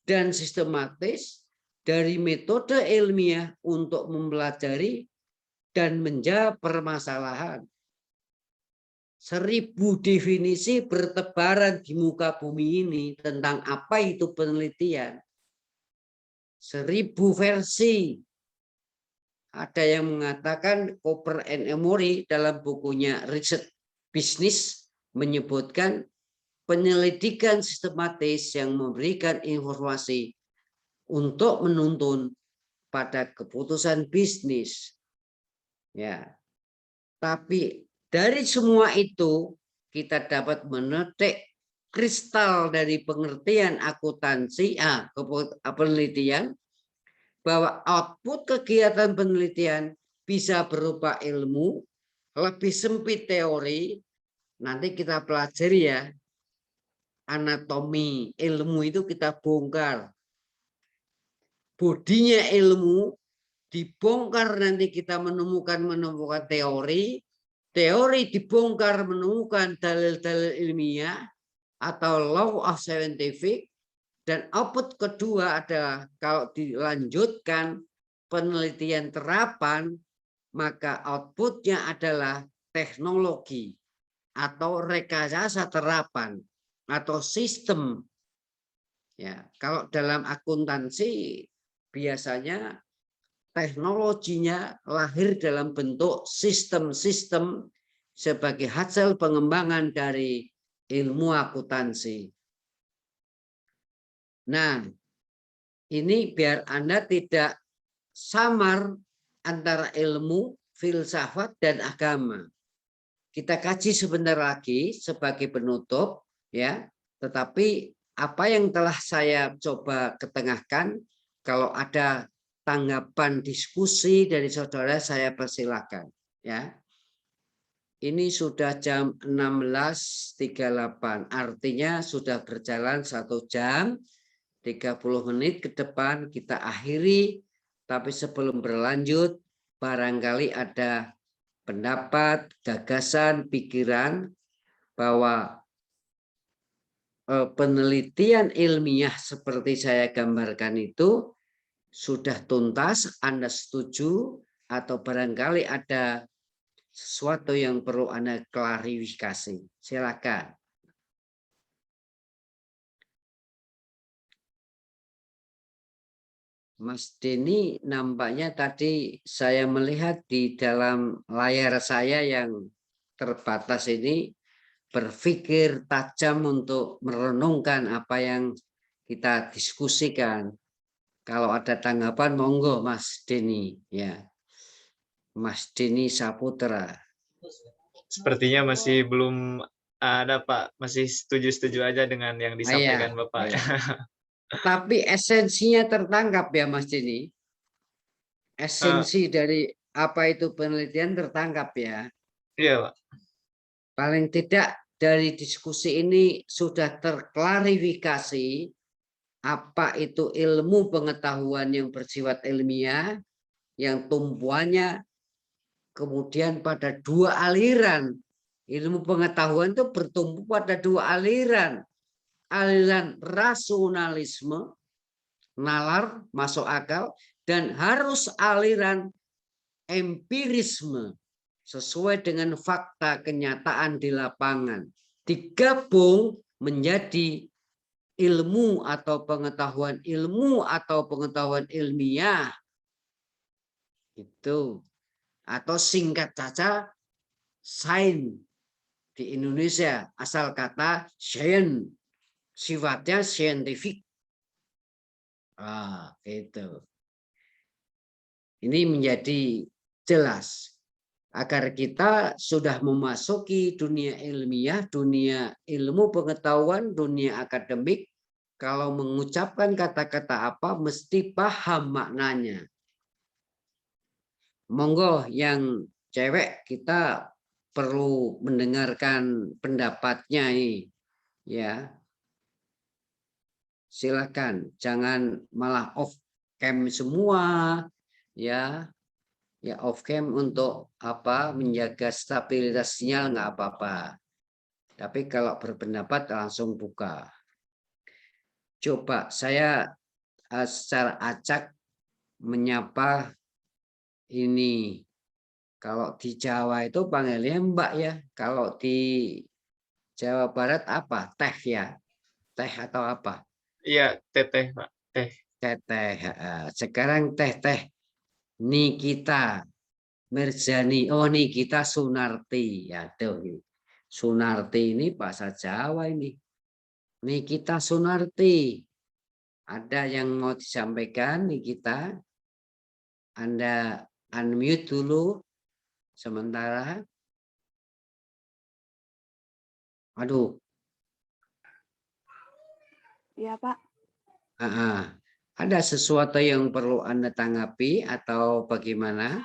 dan sistematis dari metode ilmiah untuk mempelajari dan menjawab permasalahan. 1000 definisi bertebaran di muka bumi ini tentang apa itu penelitian. 1000 versi. Ada yang mengatakan Cooper and Emory dalam bukunya Research Business menyebutkan penyelidikan sistematis yang memberikan informasi untuk menuntun pada keputusan bisnis. Ya. Tapi dari semua itu kita dapat menetik kristal dari pengertian akuntansi, penelitian, bahwa output kegiatan penelitian bisa berupa ilmu, lebih sempit teori. Nanti kita pelajari ya, anatomi ilmu itu kita bongkar. Bodinya ilmu dibongkar, nanti kita menemukan teori. Teori dibongkar menemukan dalil-dalil ilmiah atau law of scientific. Dan output kedua adalah kalau dilanjutkan penelitian terapan, maka outputnya adalah teknologi atau rekayasa terapan atau sistem. Ya, kalau dalam akuntansi biasanya teknologinya lahir dalam bentuk sistem-sistem sebagai hasil pengembangan dari ilmu akuntansi. Nah, ini biar Anda tidak samar antara ilmu, filsafat, dan agama. Kita kaji sebentar lagi sebagai penutup, ya. Tetapi apa yang telah saya coba ketengahkan, kalau ada tanggapan diskusi dari saudara, saya persilakan. Ya, ini sudah jam 16.38, artinya sudah berjalan 1 jam 30 menit ke depan kita akhiri. Tapi sebelum berlanjut, barangkali ada pendapat, gagasan, pikiran bahwa penelitian ilmiah seperti saya gambarkan itu sudah tuntas, Anda setuju, atau barangkali ada sesuatu yang perlu Anda klarifikasi. Silakan. Mas Denny, nampaknya tadi saya melihat di dalam layar saya yang terbatas ini berpikir tajam untuk merenungkan apa yang kita diskusikan. Kalau ada tanggapan, monggo Mas Denny. Ya, Mas Denny Saputra.
Sepertinya masih belum ada, Pak. Masih setuju-setuju aja dengan yang disampaikan Bapak.
Ya. Tapi esensinya tertangkap ya Mas Denny. Esensi dari apa itu penelitian tertangkap ya.
Iya, Pak.
Paling tidak dari diskusi ini sudah terklarifikasi apa itu ilmu pengetahuan yang bersifat ilmiah, yang tumpuannya kemudian pada 2 aliran. Ilmu pengetahuan itu bertumpu pada 2 aliran. Aliran rasionalisme, nalar, masuk akal, dan harus aliran empirisme, sesuai dengan fakta kenyataan di lapangan. Digabung menjadi ilmu atau pengetahuan ilmiah. Itu. Atau singkat saja, sains di Indonesia, asal kata science, sifatnya saintifik. Itu. Ini menjadi jelas agar kita sudah memasuki dunia ilmiah, dunia ilmu pengetahuan, dunia akademik. Kalau mengucapkan kata-kata apa mesti paham maknanya. Monggo yang cewek kita perlu mendengarkan pendapatnya ini, ya. Silakan, jangan malah off cam semua, ya. Ya off cam untuk apa? Menjaga stabilitas sinyal nggak apa-apa. Tapi kalau berpendapat langsung buka. Coba saya secara acak menyapa ini. Kalau di Jawa itu panggilnya Mbak ya. Kalau di Jawa Barat apa? Teh ya. Teh atau apa?
Iya, teteh, Pak. Teh.
Teh. Sekarang teh. Nikita Mirjani. Oh, Nikita Sunarti. Aduh. Sunarti ini bahasa Jawa ini. Nikita Sunarti. Ada yang mau disampaikan Nikita? Anda unmute dulu sementara. Aduh.
Iya, Pak.
Ada sesuatu yang perlu Anda tanggapi atau bagaimana?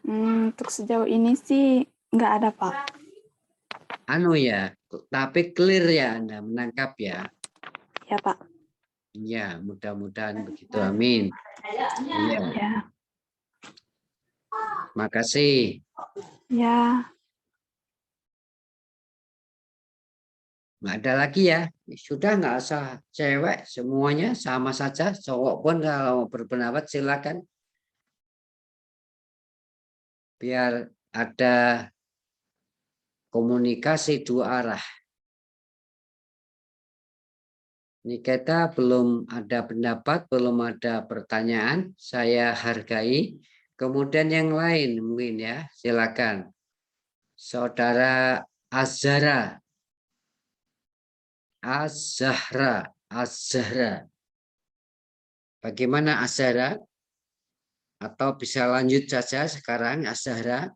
Untuk sejauh ini sih nggak ada, Pak.
Tapi clear ya Anda menangkap ya.
Ya, Pak.
Ya, mudah-mudahan begitu. Amin. Ya.
Ya.
Makasih.
Ya.
Nggak ada lagi ya. Sudah nggak usah cewek, semuanya sama saja. Cowok pun kalau berpendapat silakan. Biar ada komunikasi 2 arah. Ini kita belum ada pendapat, belum ada pertanyaan. Saya hargai. Kemudian yang lain mungkin ya, silakan. Saudara Azhara. Azhara. Bagaimana Azhara? Atau bisa lanjut saja sekarang Azhara?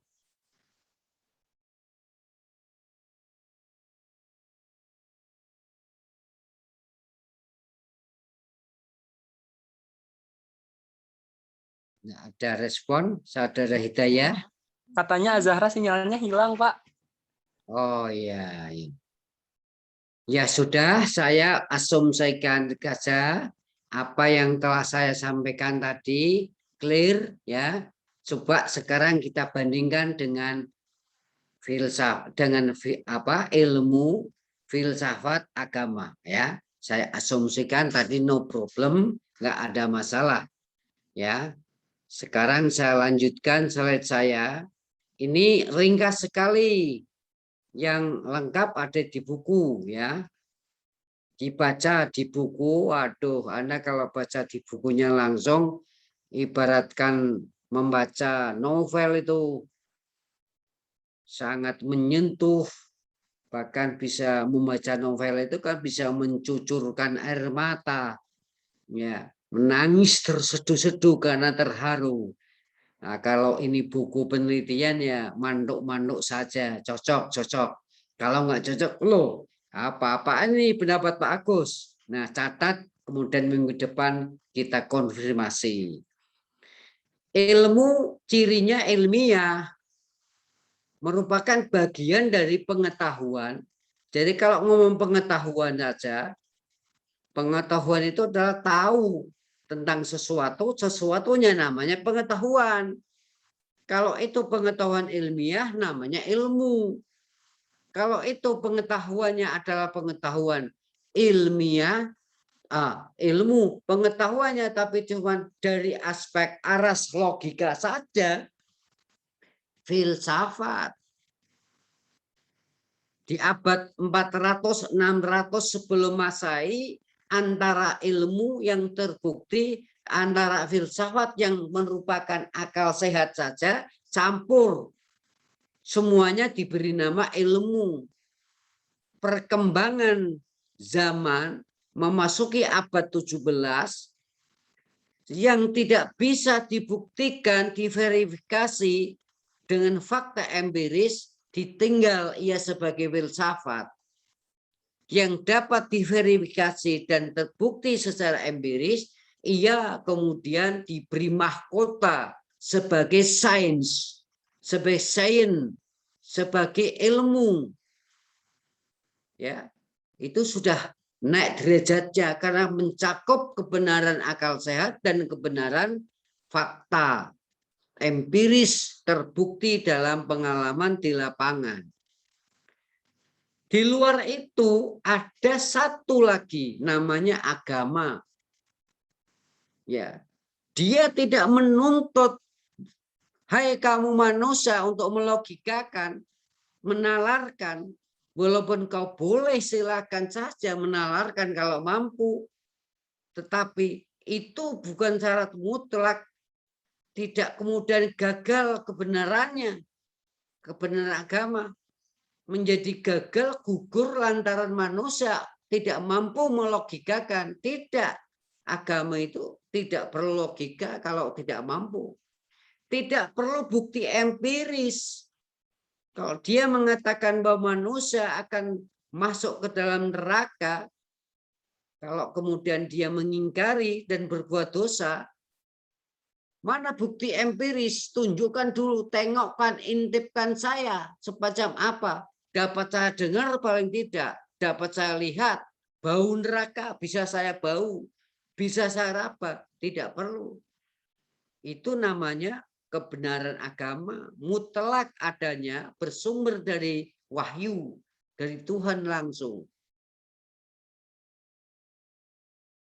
Nggak ada respon, Saudara Hidayah.
Katanya Azahra sinyalnya hilang, Pak.
Oh iya. Ya sudah, saya asumsikan saja apa yang telah saya sampaikan tadi clear ya. Coba sekarang kita bandingkan dengan ilmu filsafat agama ya. Saya asumsikan tadi no problem, nggak ada masalah ya. Sekarang saya lanjutkan slide saya. Ini ringkas sekali, yang lengkap ada di buku ya. Dibaca di buku, waduh, Anda kalau baca di bukunya langsung ibaratkan membaca novel itu sangat menyentuh, bahkan bisa membaca novel itu kan bisa mencucurkan air mata, ya, menangis terseduh-seduh karena terharu. Nah, kalau ini buku penelitian ya manduk-manduk saja, cocok. Kalau nggak cocok, loh, apa-apaan nih pendapat Pak Agus? Nah, catat, kemudian minggu depan kita konfirmasi. Ilmu cirinya ilmiah, merupakan bagian dari pengetahuan. Jadi kalau ngomong pengetahuan saja, pengetahuan itu adalah tahu tentang sesuatu, sesuatunya namanya pengetahuan. Kalau itu pengetahuan ilmiah namanya ilmu. Kalau itu pengetahuannya adalah pengetahuan ilmiah, ilmu pengetahuannya tapi cuma dari aspek aras logika saja, filsafat. Di abad 400-600 sebelum Masehi, antara ilmu yang terbukti, antara filsafat yang merupakan akal sehat saja, campur. Semuanya diberi nama ilmu. Perkembangan zaman memasuki abad 17 yang tidak bisa dibuktikan, diverifikasi dengan fakta empiris, ditinggal ia sebagai filsafat. Yang dapat diverifikasi dan terbukti secara empiris, ia kemudian diberi mahkota sebagai sains, sebagai sains, sebagai ilmu. Ya, itu sudah naik derajatnya karena mencakup kebenaran akal sehat dan kebenaran fakta empiris terbukti dalam pengalaman di lapangan. Di luar itu ada satu lagi namanya agama. Ya, dia tidak menuntut, hai kamu manusia, untuk melogikakan, menalarkan. Walaupun kau boleh silakan saja menalarkan kalau mampu, tetapi itu bukan syarat mutlak. Tidak kemudian gagal kebenarannya, kebenaran agama menjadi gagal, gugur lantaran manusia tidak mampu melogikakan. Tidak, agama itu tidak perlu logika kalau tidak mampu. Tidak perlu bukti empiris. Kalau dia mengatakan bahwa manusia akan masuk ke dalam neraka, kalau kemudian dia mengingkari dan berbuat dosa, mana bukti empiris? Tunjukkan dulu, tengokkan, intipkan saya semacam apa. Dapat saya dengar paling tidak, dapat saya lihat, bau neraka bisa saya bau, bisa saya raba, tidak perlu. Itu namanya kebenaran agama, mutlak adanya, bersumber dari wahyu, dari Tuhan langsung.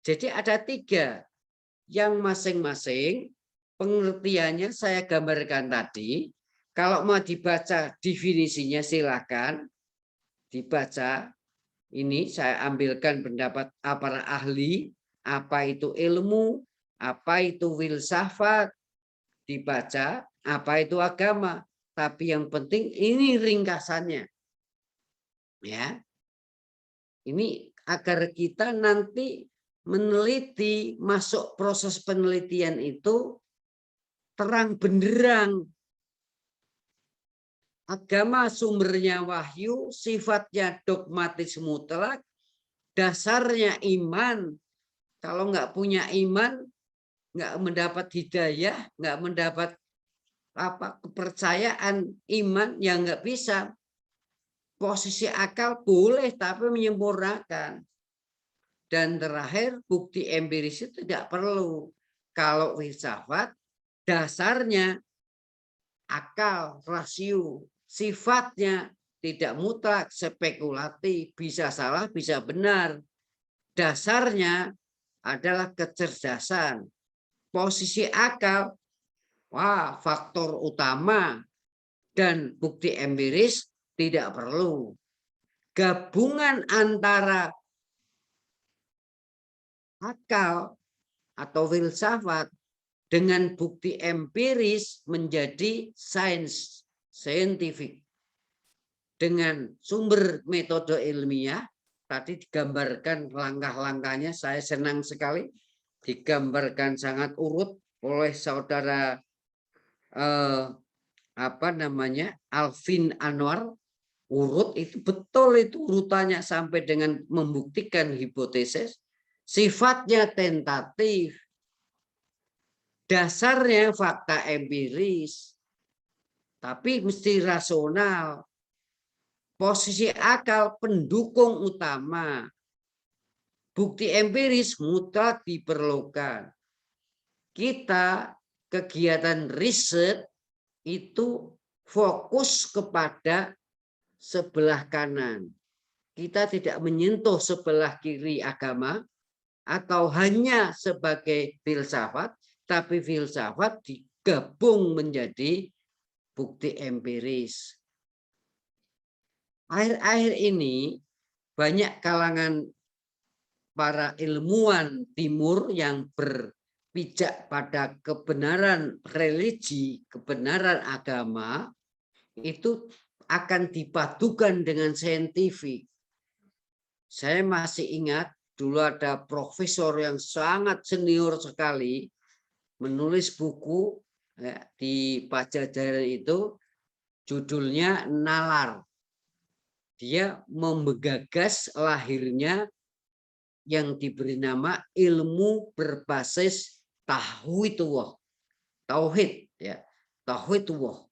Jadi ada tiga, yang masing-masing pengertiannya saya gambarkan tadi. Kalau mau dibaca definisinya silakan dibaca. Ini saya ambilkan pendapat para ahli, apa itu ilmu, apa itu filsafat, dibaca, apa itu agama. Tapi yang penting ini ringkasannya. Ya. Ini agar kita nanti meneliti, masuk proses penelitian itu terang benderang. Agama sumbernya wahyu, sifatnya dogmatis mutlak, dasarnya iman. Kalau nggak punya iman, nggak mendapat hidayah, nggak mendapat kepercayaan, iman, yang nggak bisa. Posisi akal boleh, tapi menyempurnakan. Dan terakhir, bukti empiris itu tidak perlu. Kalau filsafat, dasarnya akal, rasio, sifatnya tidak mutlak, spekulatif, bisa salah, bisa benar. Dasarnya adalah kecerdasan. Posisi akal, wah, faktor utama, dan bukti empiris tidak perlu. Gabungan antara akal atau filsafat dengan bukti empiris menjadi sains, saintifik. Dengan sumber metode ilmiah, tadi digambarkan langkah-langkahnya, saya senang sekali, digambarkan sangat urut oleh saudara Alvin Anwar. Urut itu betul, itu urutannya sampai dengan membuktikan hipotesis. Sifatnya tentatif, dasarnya fakta empiris, tapi mesti rasional. Posisi akal pendukung utama, bukti empiris mutlak diperlukan. Kita kegiatan riset itu fokus kepada sebelah kanan. Kita tidak menyentuh sebelah kiri agama atau hanya sebagai filsafat, tapi filsafat digabung menjadi bukti empiris. Akhir-akhir ini banyak kalangan para ilmuwan timur yang berpijak pada kebenaran religi, kebenaran agama, itu akan dipadukan dengan saintifik. Saya masih ingat dulu ada profesor yang sangat senior sekali menulis buku ya, di Pajajaran itu, judulnya Nalar. Dia menggagas lahirnya yang diberi nama ilmu berbasis tauhid, ya, tauhidullah.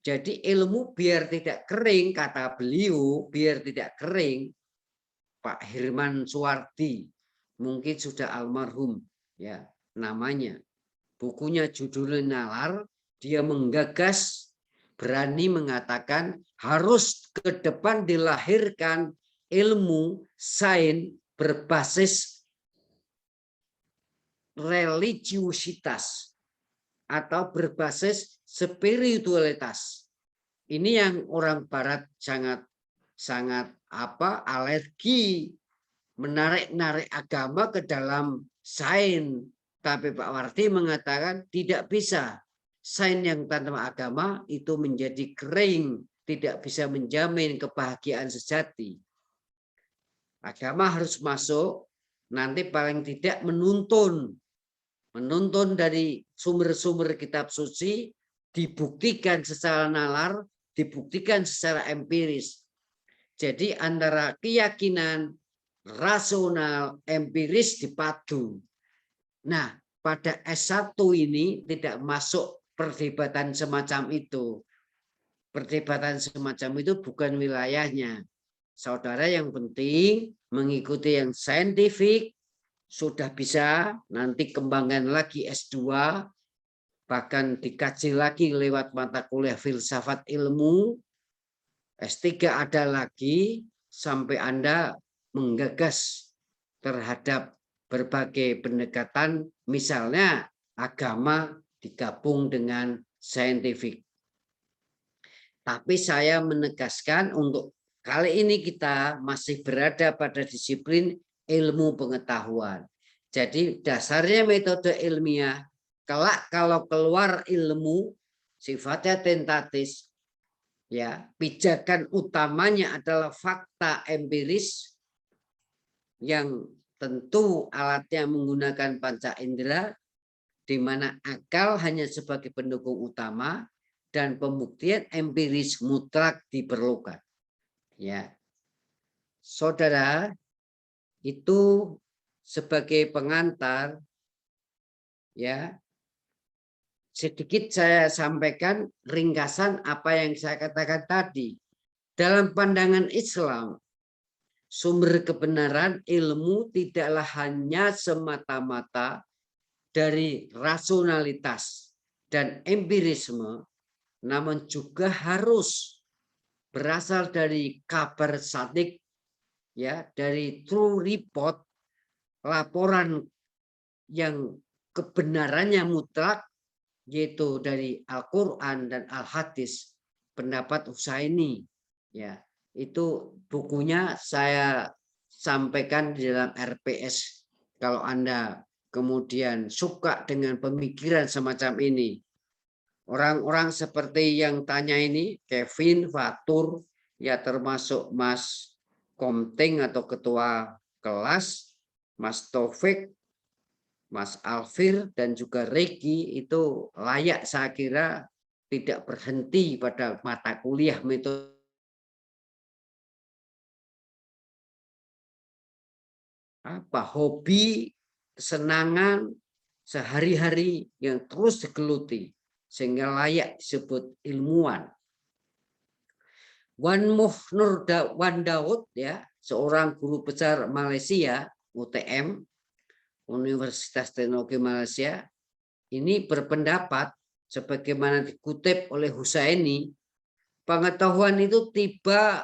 Jadi ilmu biar tidak kering, kata beliau, biar tidak kering. Pak Hirman Suwardi, mungkin sudah almarhum ya namanya. Bukunya judulnya Nalar, dia menggagas, berani mengatakan harus ke depan dilahirkan ilmu sains berbasis religiusitas atau berbasis spiritualitas. Ini yang orang barat sangat alergi, menarik agama ke dalam sains. Tapi Pak Wardi mengatakan tidak bisa. Sains yang tanpa agama itu menjadi kering, tidak bisa menjamin kebahagiaan sejati. Agama harus masuk, nanti paling tidak menuntun dari sumber-sumber kitab suci, dibuktikan secara nalar, dibuktikan secara empiris. Jadi antara keyakinan, rasional, empiris dipadu. Nah, pada S1 ini tidak masuk perdebatan semacam itu. Perdebatan semacam itu bukan wilayahnya. Saudara yang penting mengikuti yang saintifik, sudah bisa, nanti kembangkan lagi S2, bahkan dikaji lagi lewat mata kuliah filsafat ilmu. S3 ada lagi, sampai Anda menggagas terhadap berbagai pendekatan, misalnya agama digabung dengan saintifik. Tapi saya menegaskan untuk kali ini kita masih berada pada disiplin ilmu pengetahuan. Jadi dasarnya metode ilmiah, kelak kalau keluar ilmu sifatnya tentatif, ya, pijakan utamanya adalah fakta empiris yang tentu alatnya menggunakan panca indera, di mana akal hanya sebagai pendukung utama dan pembuktian empiris mutlak diperlukan. Ya, saudara, itu sebagai pengantar ya. Sedikit saya sampaikan ringkasan apa yang saya katakan tadi. Dalam pandangan Islam, sumber kebenaran ilmu tidaklah hanya semata-mata dari rasionalitas dan empirisme, namun juga harus berasal dari kabar sadik, ya, dari true report, laporan yang kebenarannya mutlak, yaitu dari Al-Quran dan Al-Hadis. Pendapat Husaini, ya, itu bukunya saya sampaikan di dalam RPS. Kalau Anda kemudian suka dengan pemikiran semacam ini, orang-orang seperti yang tanya ini, Kevin, Fatur, ya termasuk Mas Komting atau ketua kelas, Mas Taufik, Mas Alfir, dan juga Regi, itu layak saya kira tidak berhenti pada mata kuliah metode hobi, kesenangan sehari-hari yang terus digeluti sehingga layak disebut ilmuwan. Wan Daud, ya, seorang guru besar Malaysia, UTM, Universitas Teknologi Malaysia, ini berpendapat sebagaimana dikutip oleh Husaini, pengetahuan itu tiba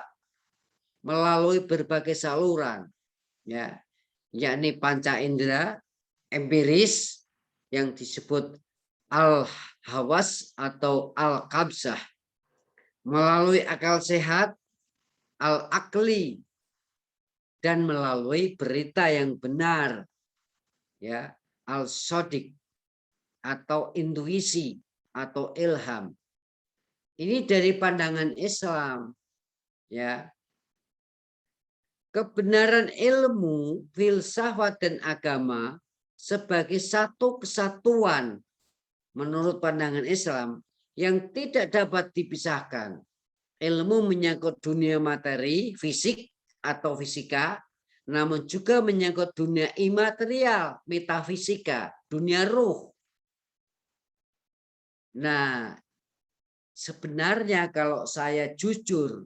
melalui berbagai saluran, ya, yakni panca indera, empiris yang disebut al-hawas atau al-qabsah, melalui akal sehat, al-akli, dan melalui berita yang benar, ya, al-sodik atau intuisi atau ilham. Ini dari pandangan Islam, ya. Kebenaran ilmu, filsafat dan agama sebagai satu kesatuan menurut pandangan Islam yang tidak dapat dipisahkan. Ilmu menyangkut dunia materi, fisik atau fisika, namun juga menyangkut dunia imaterial, metafisika, dunia ruh. Nah, sebenarnya kalau saya jujur,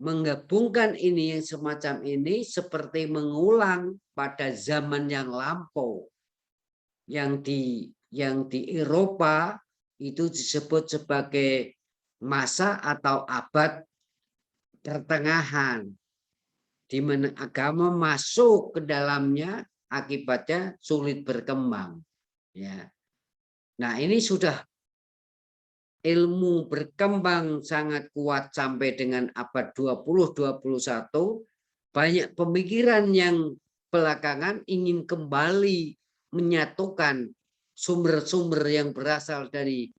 menggabungkan ini yang semacam ini seperti mengulang pada zaman yang lampau. Yang di Eropa itu disebut sebagai masa atau abad pertengahan, di mana agama masuk ke dalamnya, akibatnya sulit berkembang, ya. Nah, ini sudah ilmu berkembang sangat kuat sampai dengan abad 20-21, banyak pemikiran yang belakangan ingin kembali menyatukan sumber-sumber yang berasal dari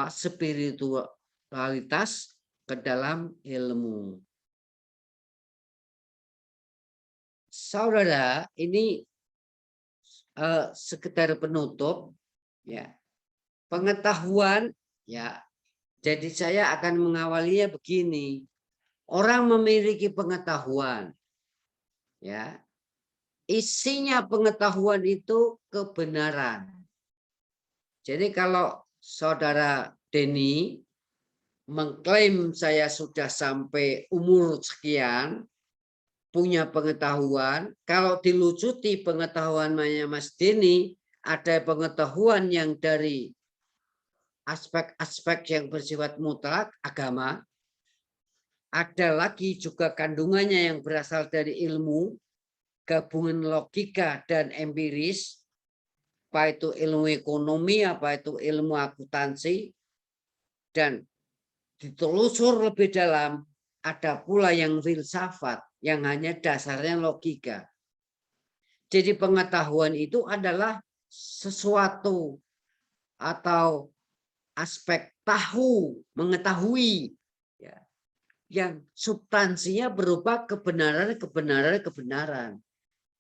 spiritualitas ke dalam ilmu. Saudara, ini sekedar penutup, ya. Pengetahuan, ya. Jadi saya akan mengawalinya begini. Orang memiliki pengetahuan, ya. Isinya pengetahuan itu kebenaran. Jadi kalau saudara Denny mengklaim saya sudah sampai umur sekian, punya pengetahuan, kalau dilucuti pengetahuannya Mas Denny, ada pengetahuan yang dari aspek-aspek yang bersifat mutlak, agama, ada lagi juga kandungannya yang berasal dari ilmu, gabungan logika dan empiris, apa itu ilmu ekonomi, apa itu ilmu akuntansi, dan ditelusur lebih dalam, ada pula yang filsafat, yang hanya dasarnya logika. Jadi pengetahuan itu adalah sesuatu atau aspek tahu, mengetahui, ya, yang substansinya berupa kebenaran.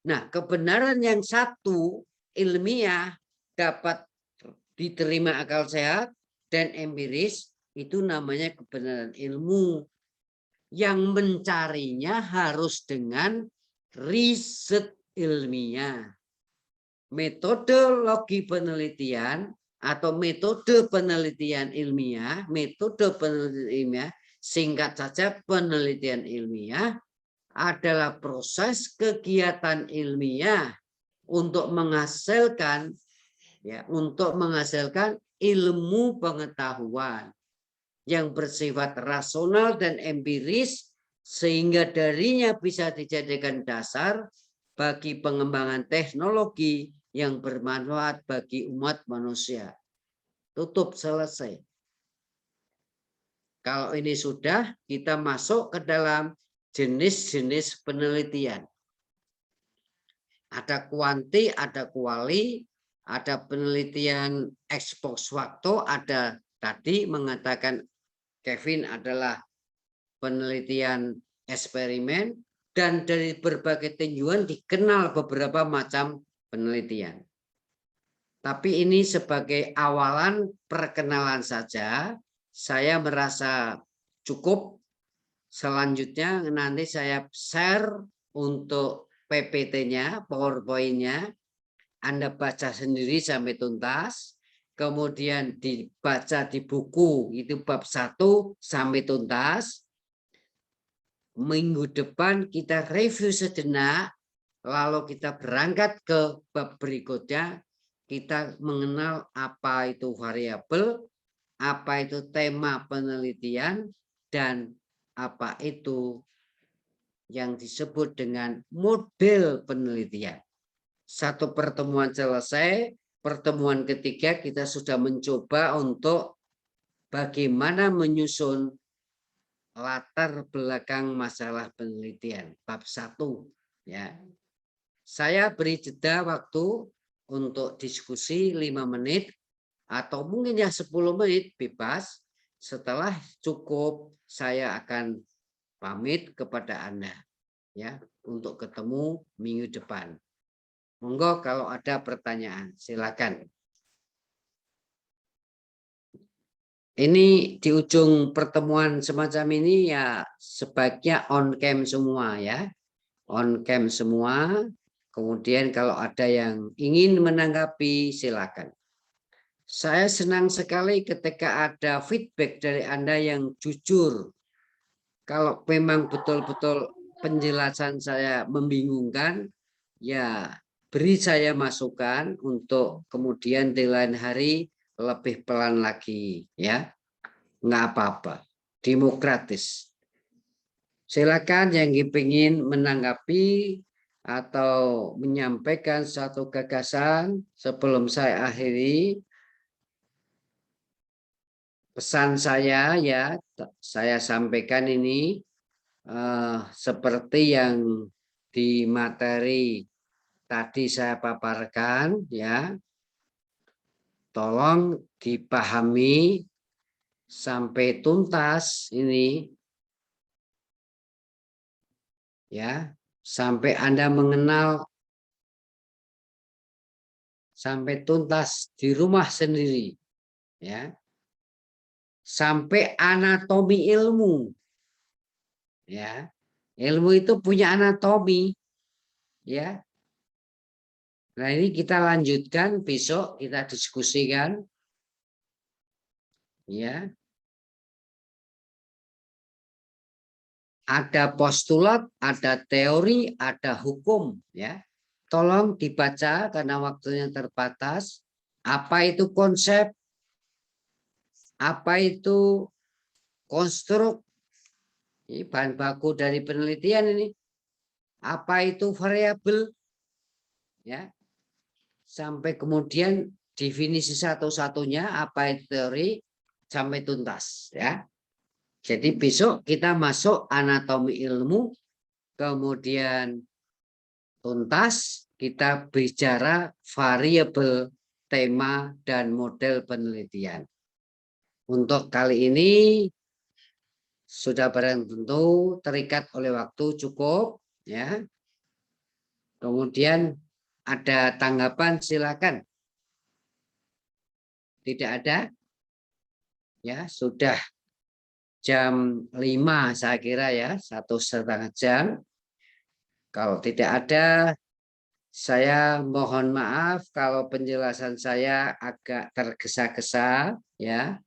Nah, kebenaran yang satu ilmiah dapat diterima akal sehat dan empiris, itu namanya kebenaran ilmu. Yang mencarinya harus dengan riset ilmiah. metodologi penelitian atau metode penelitian ilmiah, singkat saja penelitian ilmiah adalah proses kegiatan ilmiah untuk menghasilkan ilmu pengetahuan yang bersifat rasional dan empiris sehingga darinya bisa dijadikan dasar bagi pengembangan teknologi yang bermanfaat bagi umat manusia. Tutup, selesai. Kalau ini sudah, kita masuk ke dalam jenis-jenis penelitian. Ada kuanti, ada kuali, ada penelitian ex post facto, ada tadi mengatakan Kevin adalah penelitian eksperimen, dan dari berbagai tinjauan dikenal beberapa macam penelitian. Tapi ini sebagai awalan perkenalan saja, saya merasa cukup. Selanjutnya nanti saya share untuk PPT-nya, PowerPoint-nya. Anda baca sendiri sampai tuntas. Kemudian dibaca di buku, itu bab 1 sampai tuntas. Minggu depan kita review sejenak, lalu kita berangkat ke bab berikutnya. Kita mengenal apa itu variabel, apa itu tema penelitian, dan apa itu yang disebut dengan model penelitian. Satu pertemuan selesai, pertemuan ketiga kita sudah mencoba untuk bagaimana menyusun latar belakang masalah penelitian bab 1, ya. Saya beri jeda waktu untuk diskusi 5 menit atau mungkin ya 10 menit bebas. Setelah cukup saya akan pamit kepada Anda, ya, untuk ketemu minggu depan. Monggo kalau ada pertanyaan silakan. Ini di ujung pertemuan semacam ini ya sebaiknya on cam semua, ya. On cam semua. Kemudian kalau ada yang ingin menanggapi silakan. Saya senang sekali ketika ada feedback dari Anda yang jujur. Kalau memang betul-betul penjelasan saya membingungkan, ya beri saya masukan untuk kemudian di lain hari lebih pelan lagi, ya. Nggak apa-apa, demokratis. Silakan yang ingin menanggapi atau menyampaikan satu gagasan sebelum saya akhiri. Pesan saya, ya, saya sampaikan ini seperti yang di materi tadi saya paparkan, ya. Tolong dipahami sampai tuntas ini, ya, sampai Anda mengenal sampai tuntas di rumah sendiri, ya, sampai anatomi ilmu, ya, ilmu itu punya anatomi, ya. Nah, ini kita lanjutkan besok, kita diskusikan, ya. Ada postulat, ada teori, ada hukum, ya. Tolong dibaca karena waktunya terbatas. Apa itu konsep? Apa itu konstruk? Ini bahan baku dari penelitian ini. Apa itu variabel? Ya. Sampai kemudian definisi satu-satunya apa itu teori sampai tuntas, ya. Jadi besok kita masuk anatomi ilmu, kemudian tuntas kita bicara variabel, tema, dan model penelitian. Untuk kali ini sudah barang tentu terikat oleh waktu cukup, ya. Kemudian ada tanggapan silakan. Tidak ada? Ya, sudah jam 5 saya kira, ya, 1,5 jam. Kalau tidak ada, Saya mohon maaf kalau penjelasan saya agak tergesa-gesa, ya.